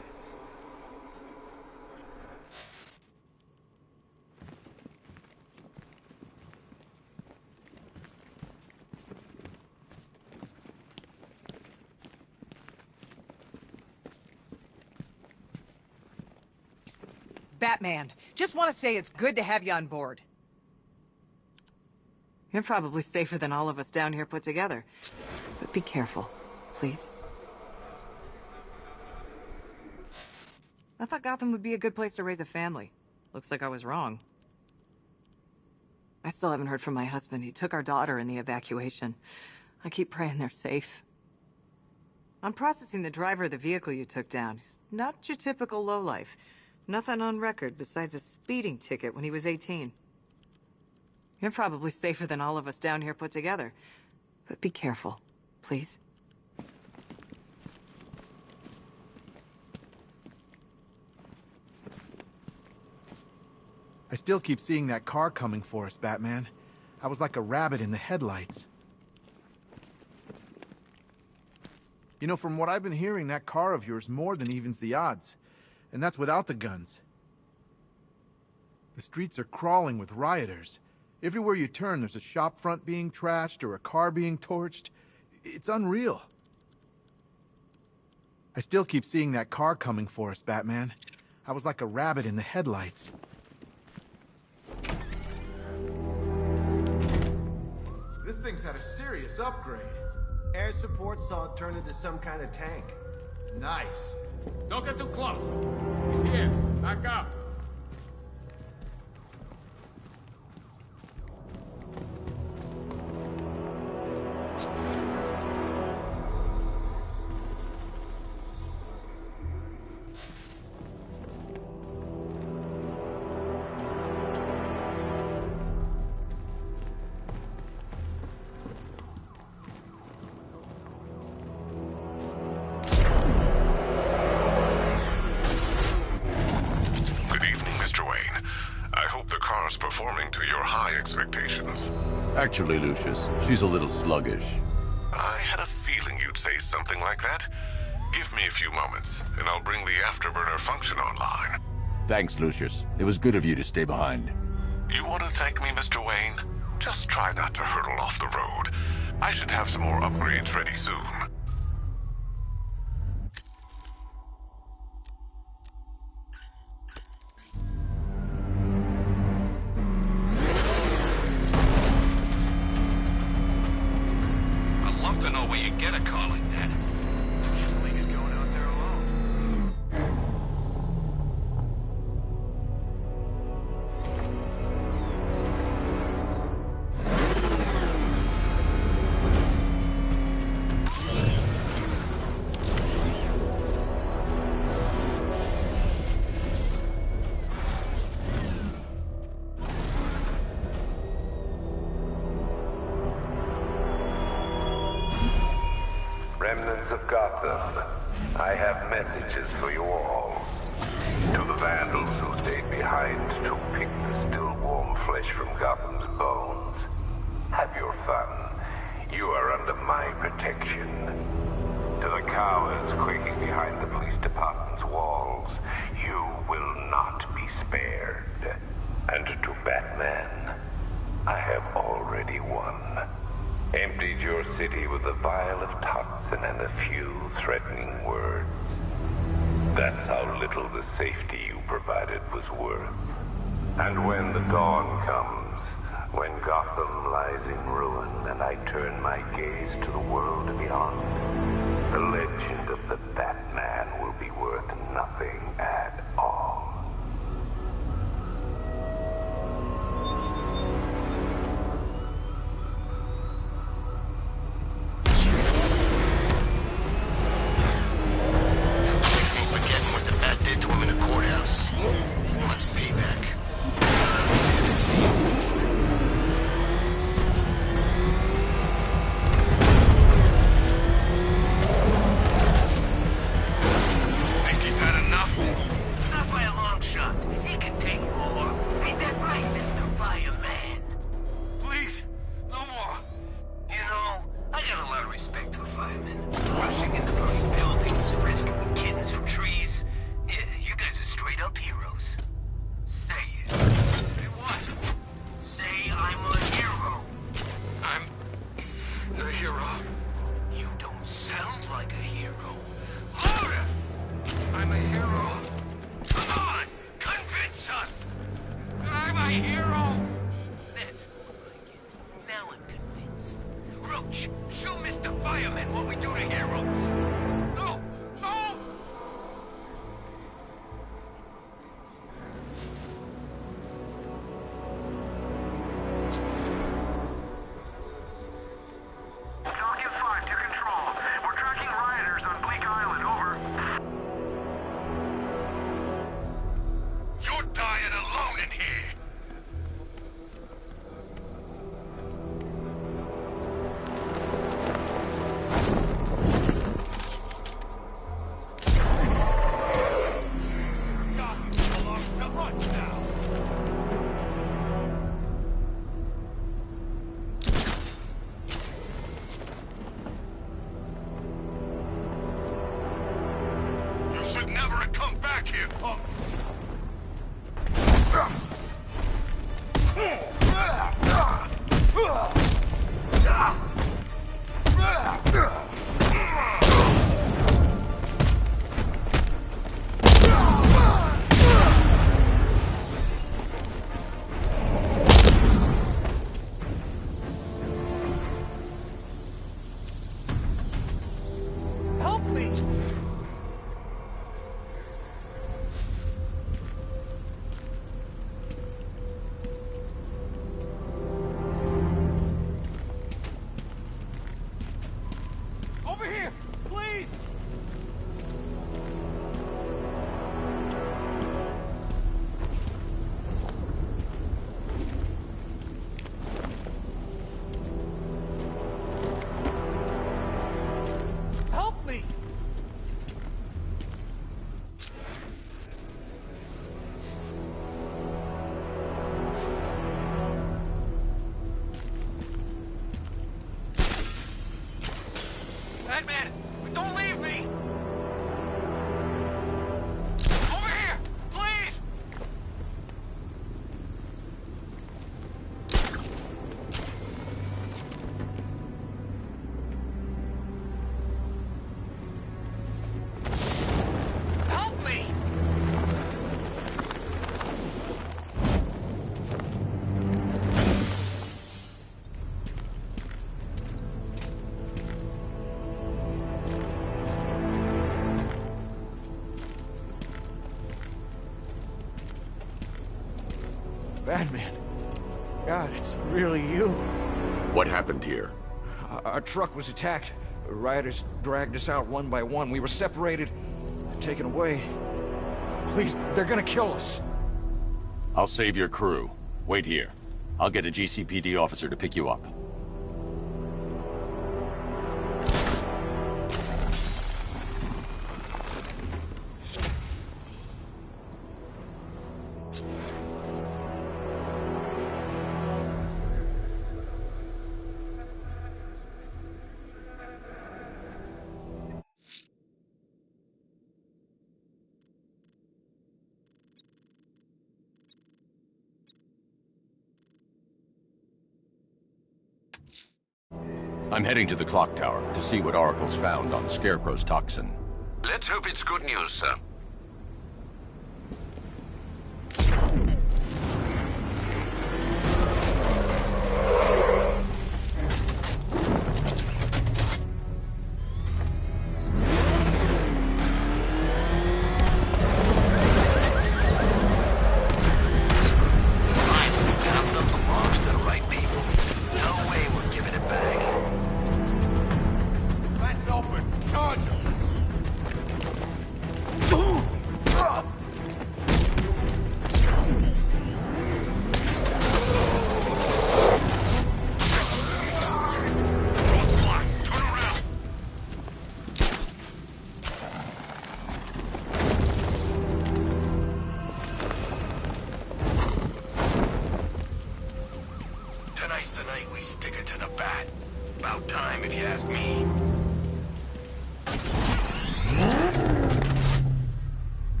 Batman, just want to say it's good to have you on board. You're probably safer than all of us down here put together. But be careful, please. I thought Gotham would be a good place to raise a family. Looks like I was wrong. I still haven't heard from my husband. He took our daughter in the evacuation. I keep praying they're safe. I'm processing the driver of the vehicle you took down. He's not your typical lowlife. Nothing on record besides a speeding ticket when he was 18. You're probably safer than all of us down here put together. But be careful, please. I still keep seeing that car coming for us, Batman. I was like a rabbit in the headlights. You know, from what I've been hearing, that car of yours more than evens the odds. And that's without the guns. The streets are crawling with rioters. Everywhere you turn, there's a shop front being trashed or a car being torched. It's unreal. I still keep seeing that car coming for us, Batman. I was like a rabbit in the headlights. This thing's had a serious upgrade. Air support saw it turn into some kind of tank. Nice. Don't get too close. He's here. Back up. Performing to your high expectations. Actually, Lucius, she's a little sluggish. I had a feeling you'd say something like that. Give me a few moments, and I'll bring the afterburner function online. Thanks, Lucius. It was good of you to stay behind. You want to thank me, Mr. Wayne? Just try not to hurtle off the road. I should have some more upgrades ready soon. remnants of Gotham, I have messages for you all. To the vandals who stayed behind to pick the still warm flesh from Gotham's bones, have your fun. You are under my protection. To the cowards quaking behind the police department's walls, you will not be spared. And to Batman, I have already won. Emptied your city with a vial of toxin and a few threatening words. That's how little the safety you provided was worth. And when the dawn comes, when Gotham lies in ruin and I turn my gaze to the world beyond, the legend of the Batman will be worth nothing at all. Batman, don't leave me! Over here, please! Help me! Batman. God, it's really you. What happened here? Our truck was attacked. Rioters dragged us out one by one. We were separated, taken away. Please, they're gonna kill us. I'll save your crew. Wait here. I'll get a GCPD officer to pick you up. I'm heading to the clock tower to see what Oracle's found on Scarecrow's toxin. Let's hope it's good news, sir. Tonight's the night we stick it to the bat. About time, if you ask me.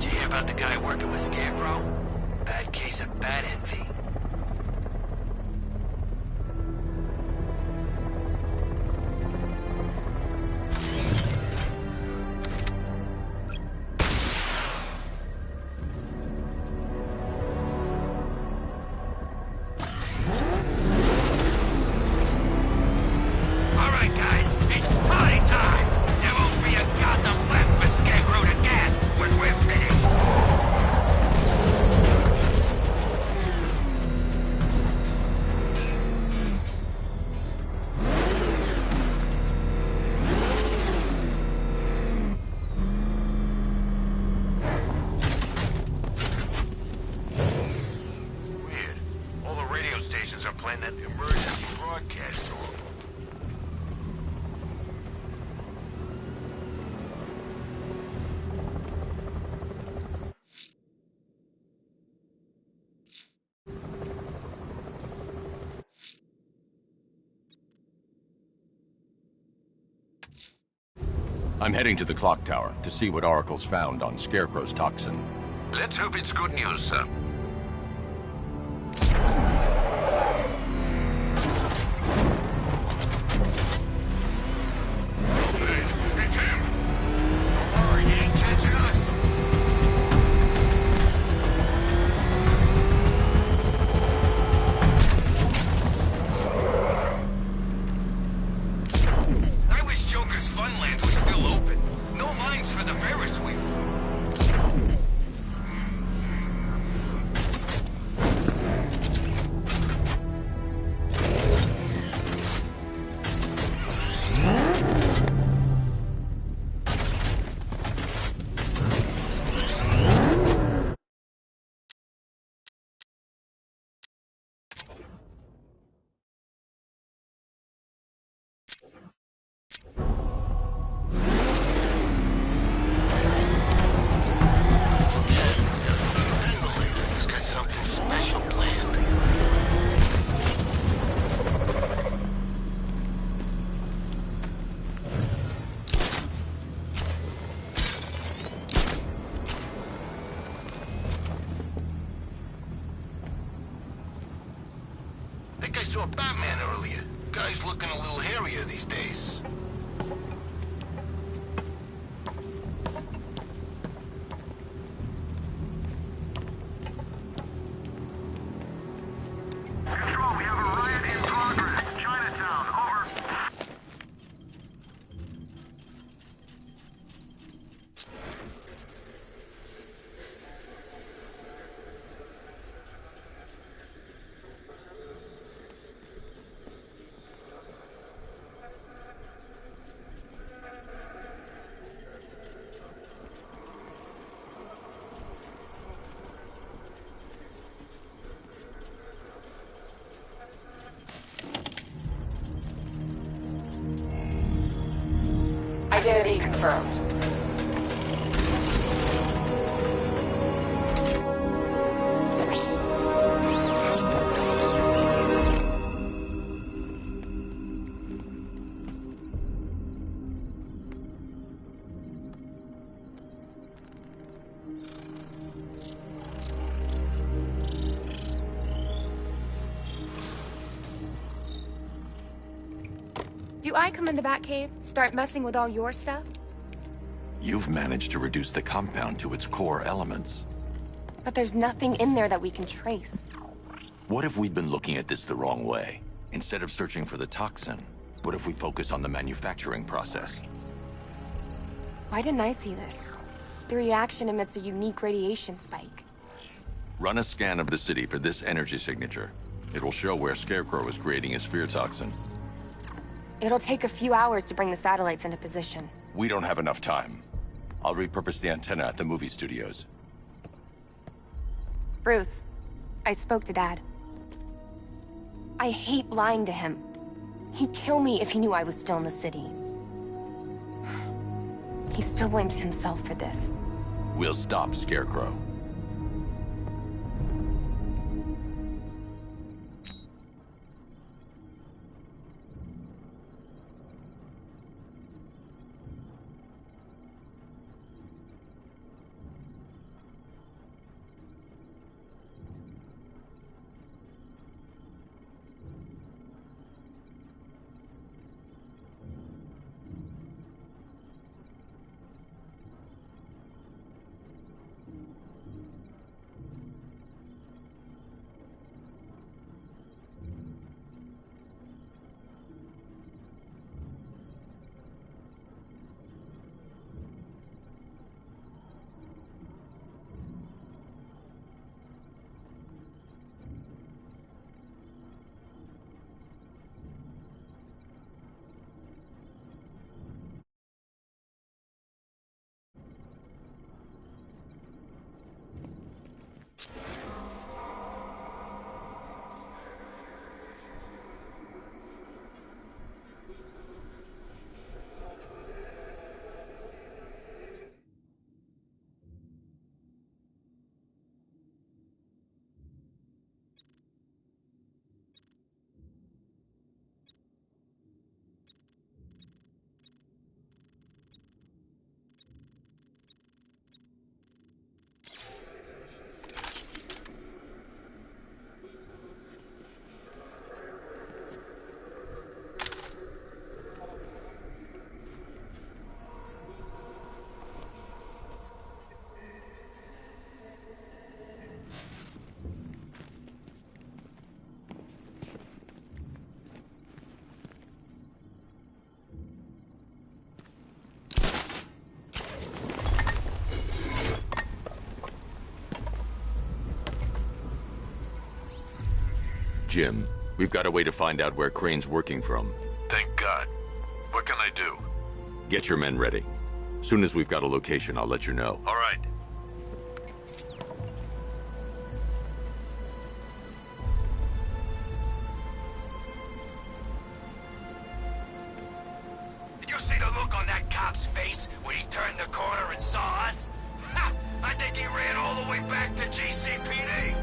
Did you hear about the guy working with Scarecrow? Bad case of bat envy. All right, guys, it's party time. There won't be a goddamn left for Scarecrow to gas when we're finished. Weird. All the radio stations are playing that emergency broadcast song. I'm heading to the clock tower to see what Oracle's found on Scarecrow's toxin. Let's hope it's good news, sir. It's him! Don't worry, he ain't catching us! I wish Joker's Funland was still open. No lines for the Ferris wheel. He's got something special planned. I think I saw Batman earlier. Guy's looking a little hairier these days. Control, we have a riot in progress. Chinatown, over. Identity confirmed. Do I come in the Batcave, start messing with all your stuff? You've managed to reduce the compound to its core elements. But there's nothing in there that we can trace. What if we've been looking at this the wrong way? Instead of searching for the toxin, what if we focus on the manufacturing process? Why didn't I see this? The reaction emits a unique radiation spike. Run a scan of the city for this energy signature. It will show where Scarecrow is creating his fear toxin. It'll take a few hours to bring the satellites into position. We don't have enough time. I'll repurpose the antenna at the movie studios. Bruce, I spoke to Dad. I hate lying to him. He'd kill me if he knew I was still in the city. He still blames himself for this. We'll stop Scarecrow. Jim, we've got a way to find out where Crane's working from. Thank God. What can I do? Get your men ready. Soon as we've got a location, I'll let you know. All right. Did you see the look on that cop's face when he turned the corner and saw us? Ha! I think he ran all the way back to GCPD.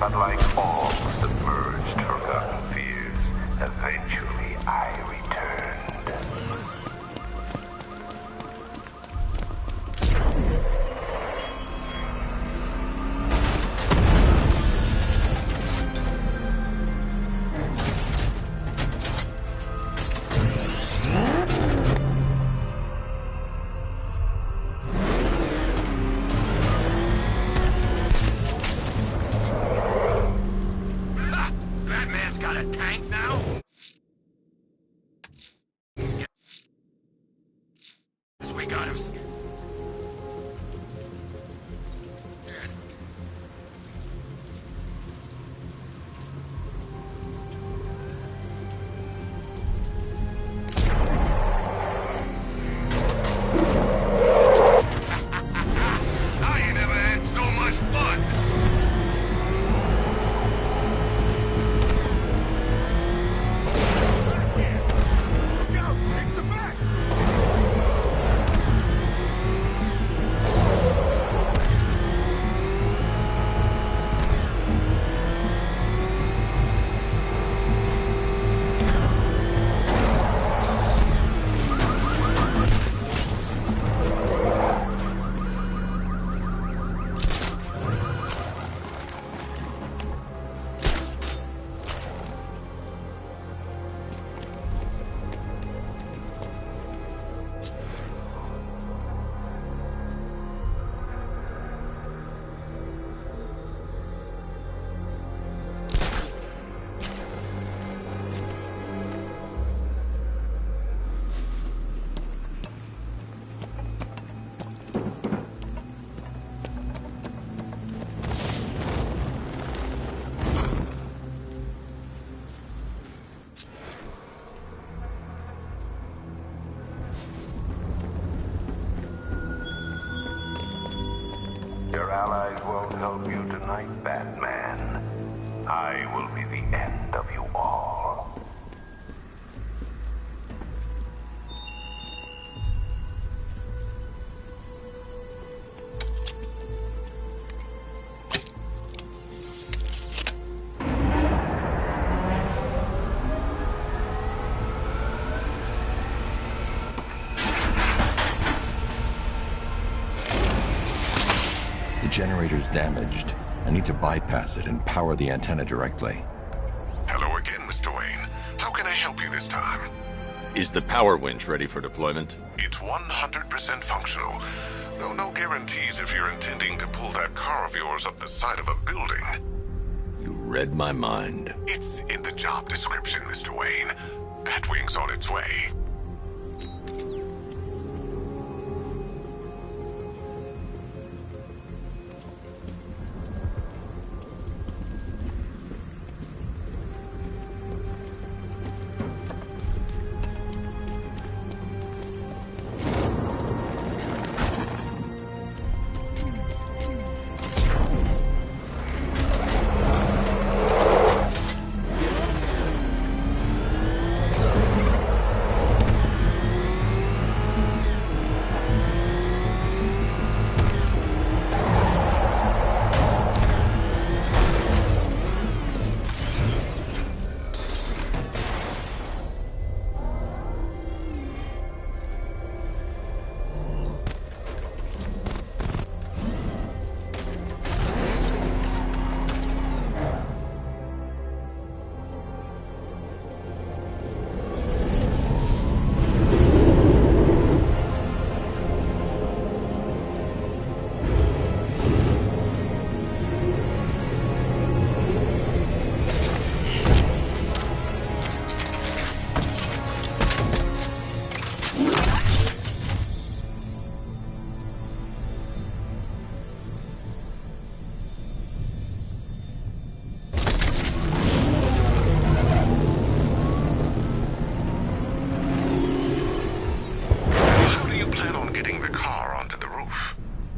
But like all submerged, forgotten fears, eventually I returned. Batman's got a tank now? Yes, we got him. I ain't never had so much fun. Your allies won't help you tonight, Batman. I will be the end of you all. The generator's damaged. I need to bypass it and power the antenna directly. Hello again, Mr. Wayne. How can I help you this time? Is the power winch ready for deployment? It's 100% functional, though no guarantees if you're intending to pull that car of yours up the side of a building. You read my mind. It's in the job description, Mr. Wayne. Batwing's on its way.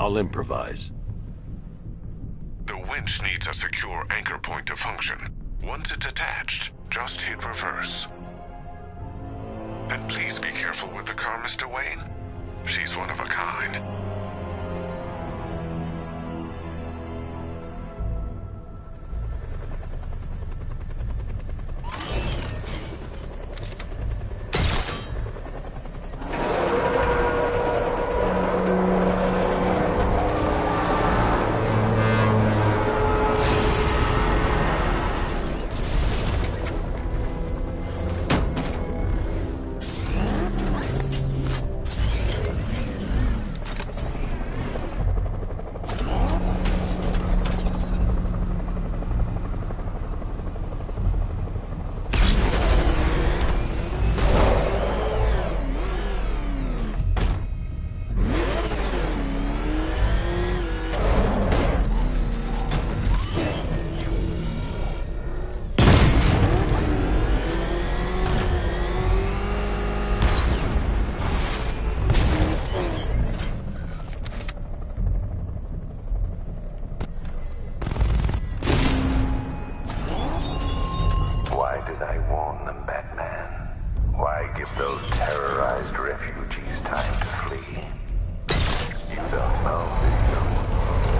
I'll improvise. The winch needs a secure anchor point to function. Once it's attached, just hit reverse. And please be careful with the car, Mr. Wayne. She's one of a kind. did I warn them, Batman? Why give those terrorized refugees time to flee? You don't know, do you?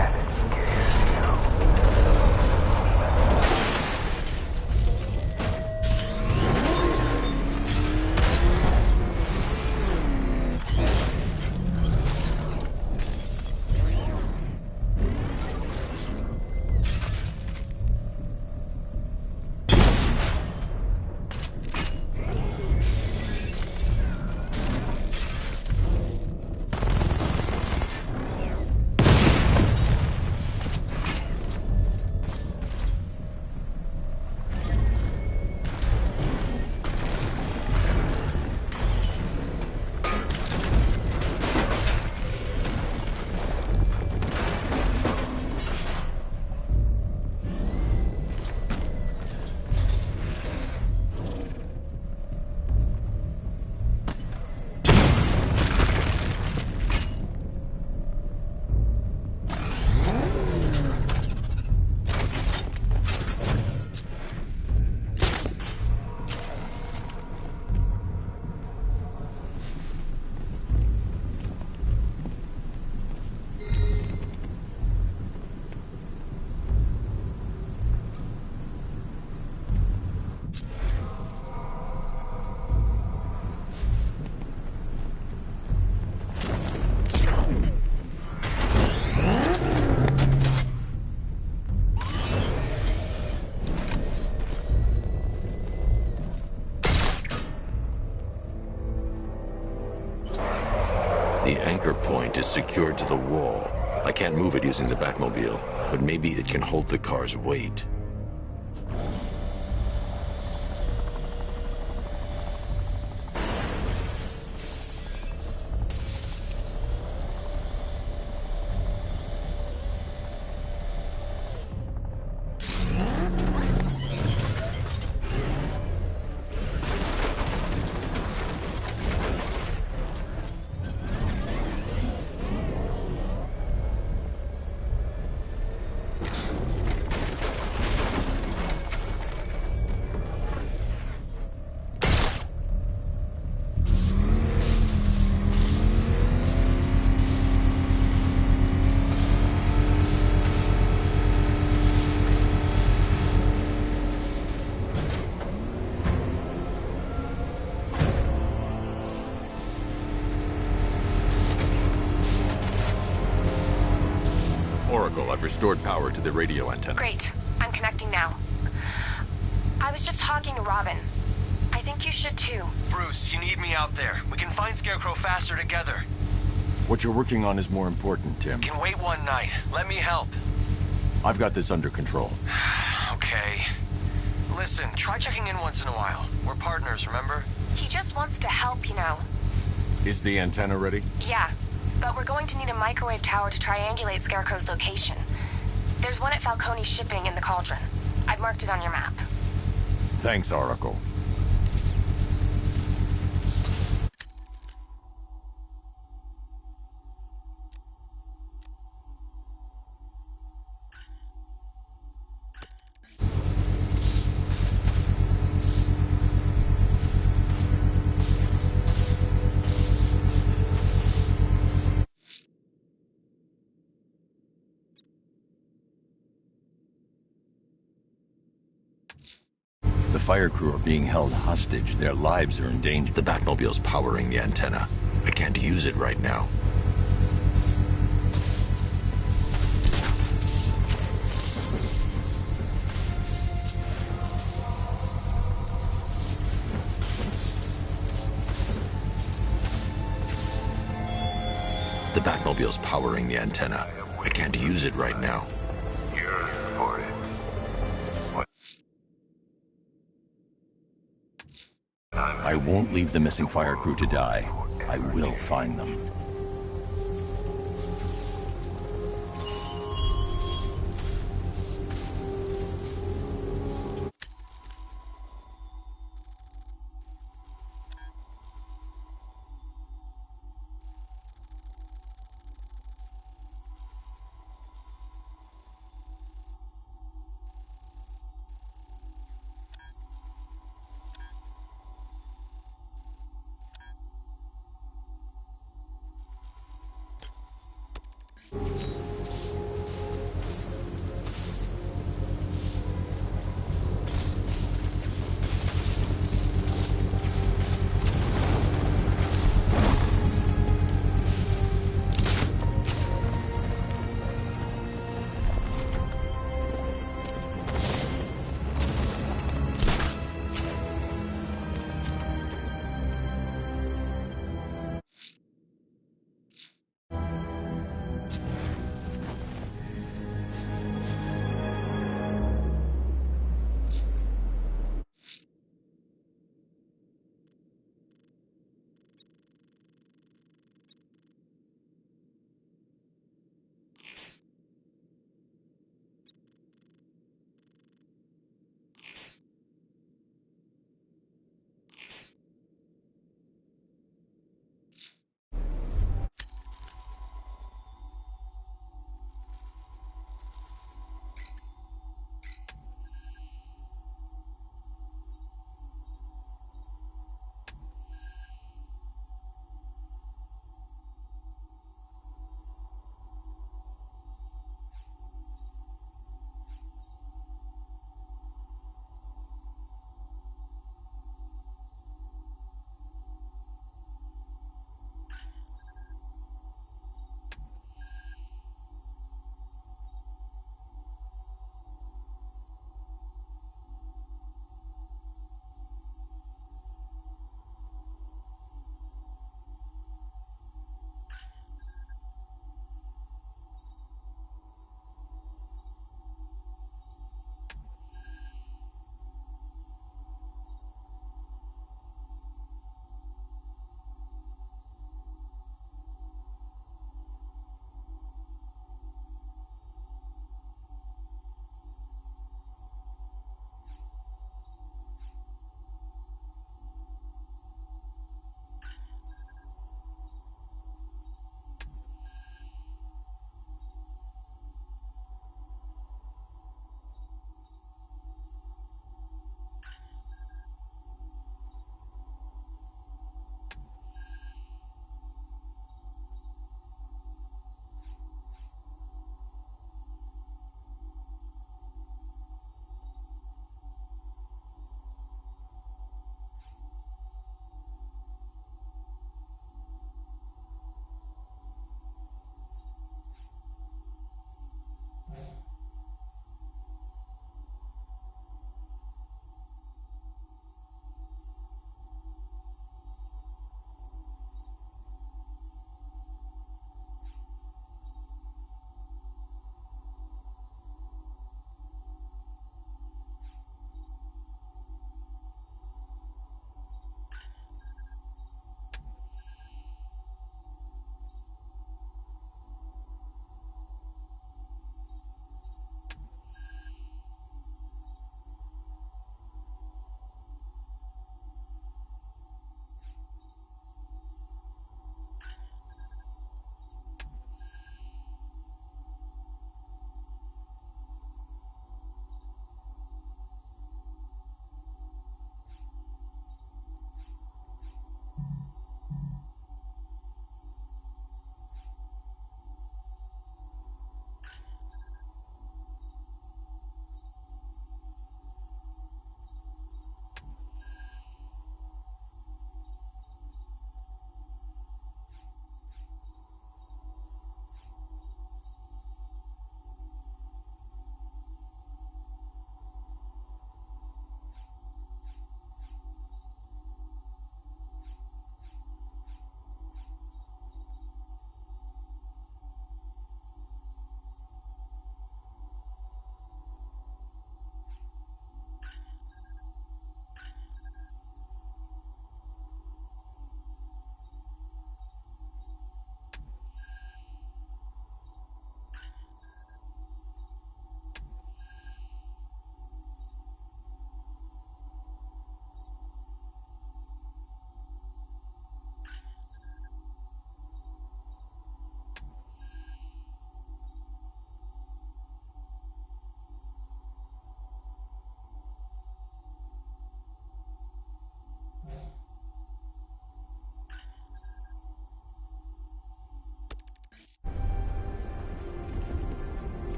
And it scares you. The anchor point is secured to the wall. I can't move it using the Batmobile, but maybe it can hold the car's weight. Oracle, I've restored power to the radio antenna. Great. I'm connecting now. I was just talking to Robin. I think you should too. Bruce, you need me out there. We can find Scarecrow faster together. What you're working on is more important, Tim. Can wait one night. Let me help. I've got this under control. Okay. Listen, try checking in once in a while. We're partners, remember? He just wants to help, you know. Is the antenna ready? Yeah, but we're going to need a microwave tower to triangulate Scarecrow's location. There's one at Falcone's shipping in the Cauldron. I've marked it on your map. Thanks, Oracle. The fire crew are being held hostage. Their lives are in danger. The Batmobile's powering the antenna. I can't use it right now. The Batmobile's powering the antenna. I can't use it right now. Yours for it. I won't leave the missing fire crew to die. I will find them.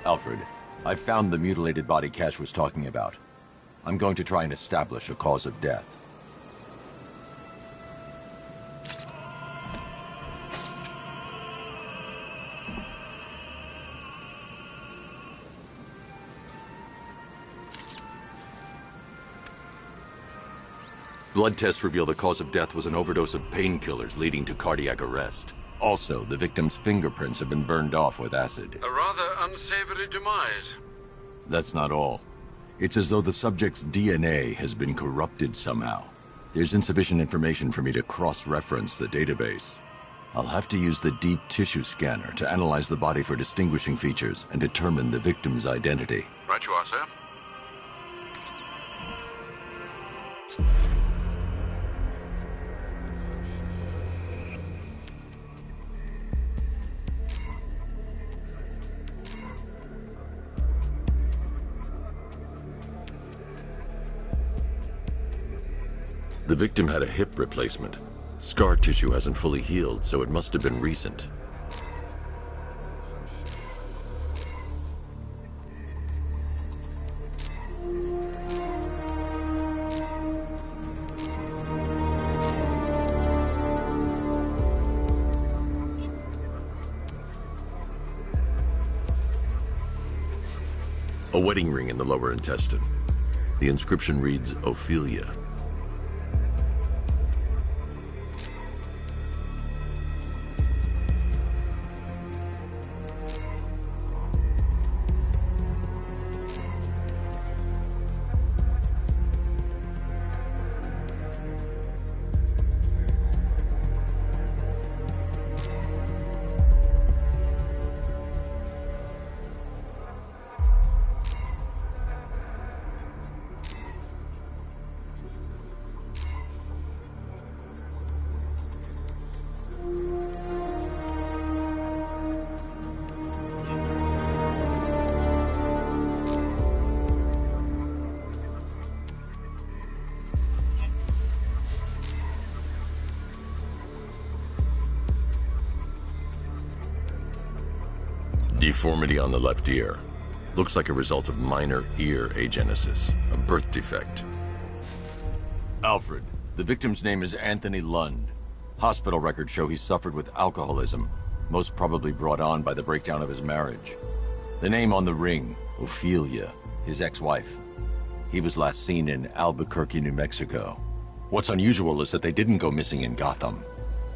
Alfred, I found the mutilated body Cash was talking about. I'm going to try and establish a cause of death. Blood tests reveal the cause of death was an overdose of painkillers leading to cardiac arrest. Also, the victim's fingerprints have been burned off with acid. A rather unsavory demise. That's not all. It's as though the subject's DNA has been corrupted somehow. There's insufficient information for me to cross-reference the database. I'll have to use the deep tissue scanner to analyze the body for distinguishing features and determine the victim's identity. Right you are, sir. The victim had a hip replacement. Scar tissue hasn't fully healed, so it must have been recent. A wedding ring in the lower intestine. The inscription reads, Ophelia. Deformity on the left ear. Looks like a result of minor ear agenesis, a birth defect. Alfred, the victim's name is Anthony Lund. Hospital records show he suffered with alcoholism, most probably brought on by the breakdown of his marriage. The name on the ring, Ophelia, his ex-wife. He was last seen in Albuquerque, New Mexico. What's unusual is that they didn't go missing in Gotham.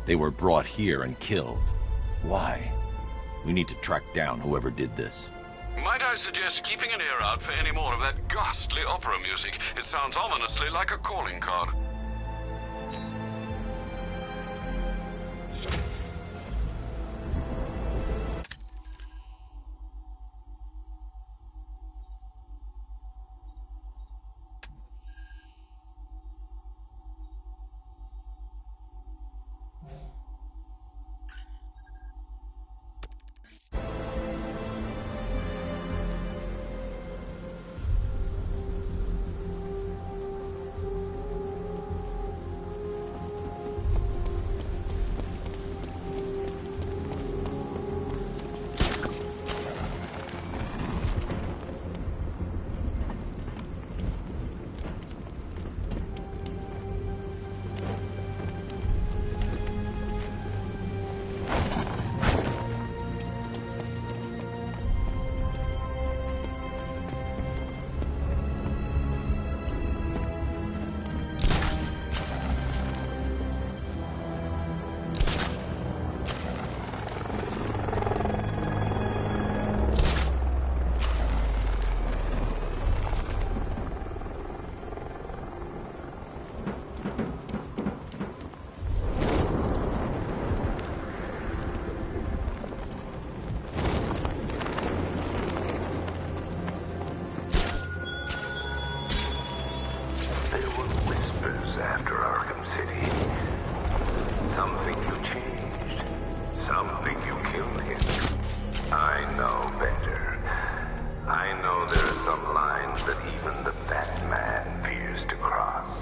They were brought here and killed. Why? We need to track down whoever did this. Might I suggest keeping an ear out for any more of that ghastly opera music? It sounds ominously like a calling card. After Arkham City. Some think you changed. Some think you killed him. I know better. I know there are some lines that even the Batman fears to cross.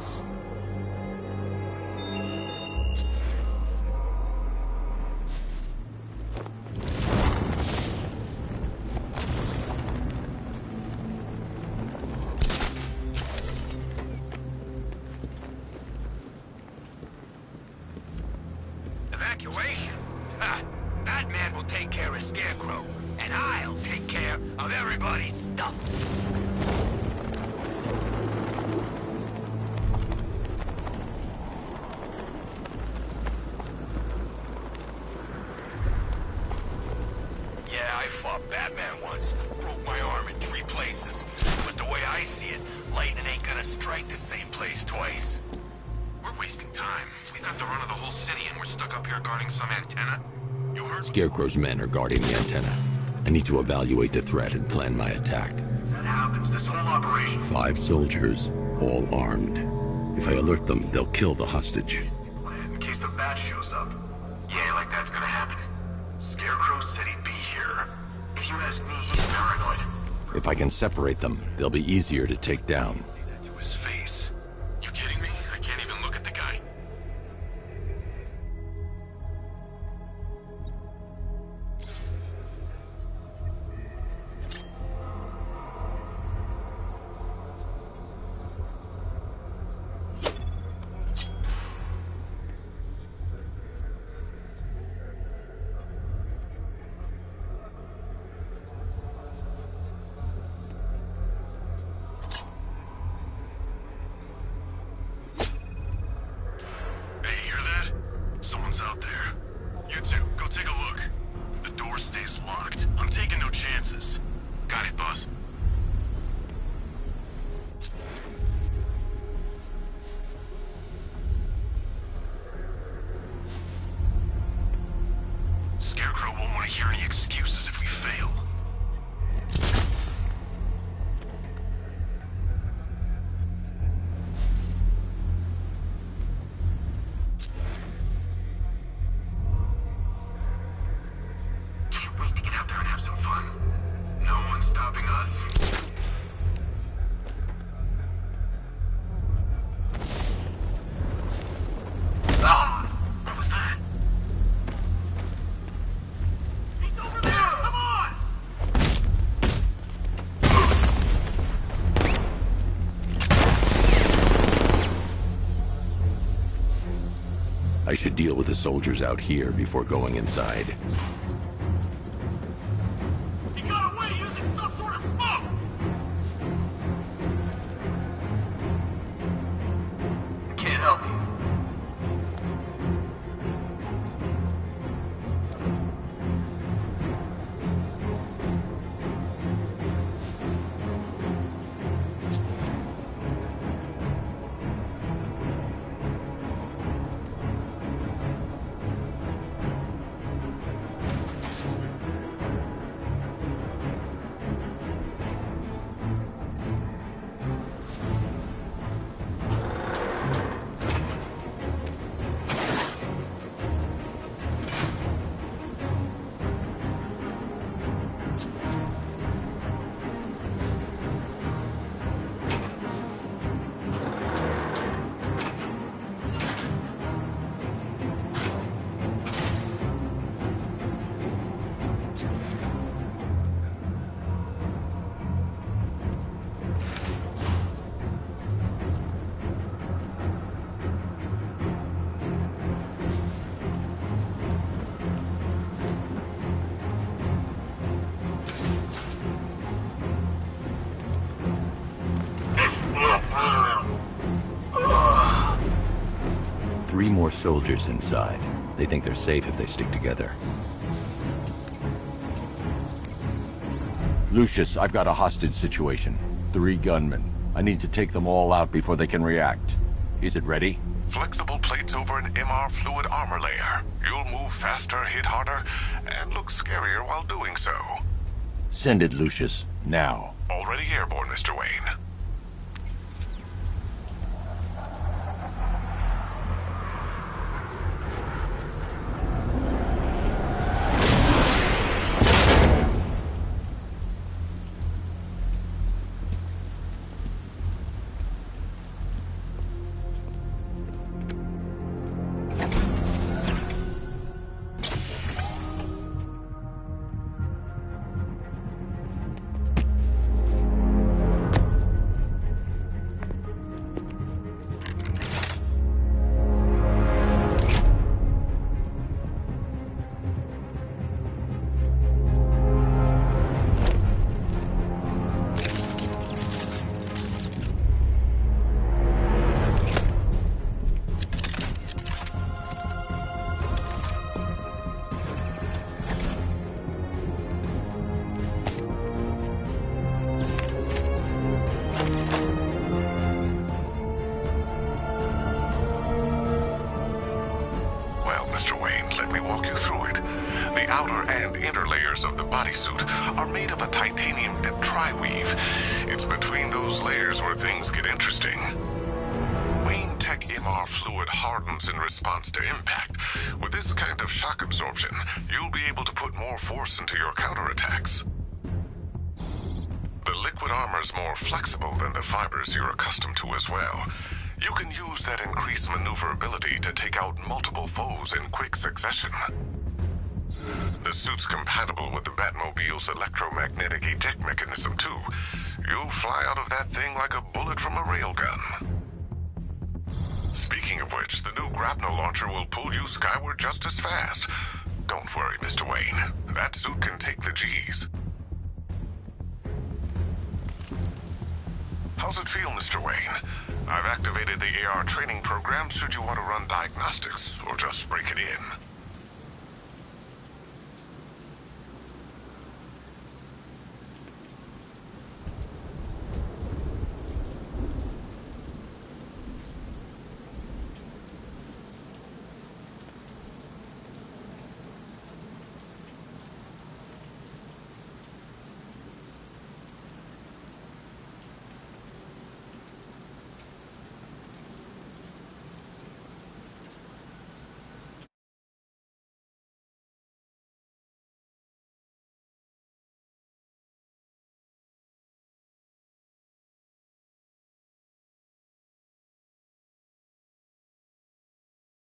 take care of Scarecrow, and I'll take care of everybody's stuff. Yeah, I fought Batman once. Broke my arm in 3 places. But the way I see it, lightning ain't gonna strike the same place twice. We're wasting time. We've got the run of the whole city and we're stuck up here guarding some antenna. You heard? Scarecrow's men are guarding the antenna. I need to evaluate the threat and plan my attack. That happens this whole operation. 5 soldiers, all armed. If I alert them, they'll kill the hostage. In case the bat shows up. Yeah, like that's gonna happen. Scarecrow said he'd be here. If you ask me, he's paranoid. If I can separate them, they'll be easier to take down. To his face. You kidding me? I can't even look at the guy. Someone's out there. You two, go take a look. The door stays locked. I'm taking no chances. Got it, boss. Scarecrow won't want to hear any excuses if we fail. I should deal with the soldiers out here before going inside. He got away using some sort of smoke! Can't help you. Three more soldiers inside. They think they're safe if they stick together. Lucius, I've got a hostage situation. 3 gunmen. I need to take them all out before they can react. Is it ready? Flexible plates over an MR fluid armor layer. You'll move faster, hit harder, and look scarier while doing so. Send it, Lucius. Now. Already airborne, Mr. Wayne. The outer and inner layers of the bodysuit are made of a titanium-dipped tri-weave. It's between those layers where things get interesting. Wayne Tech MR fluid hardens in response to impact. With this kind of shock absorption, you'll be able to put more force into your counterattacks. The liquid armor's more flexible than the fibers you're accustomed to as well. You can use that increased maneuverability to take out multiple foes in quick succession. The suit's compatible with the Batmobile's electromagnetic eject mechanism, too. You'll fly out of that thing like a bullet from a railgun. Speaking of which, the new grapnel launcher will pull you skyward just as fast. Don't worry, Mr. Wayne. That suit can take the G's. How's it feel, Mr. Wayne? I've activated the AR training program should you want to run diagnostics, or just break it in.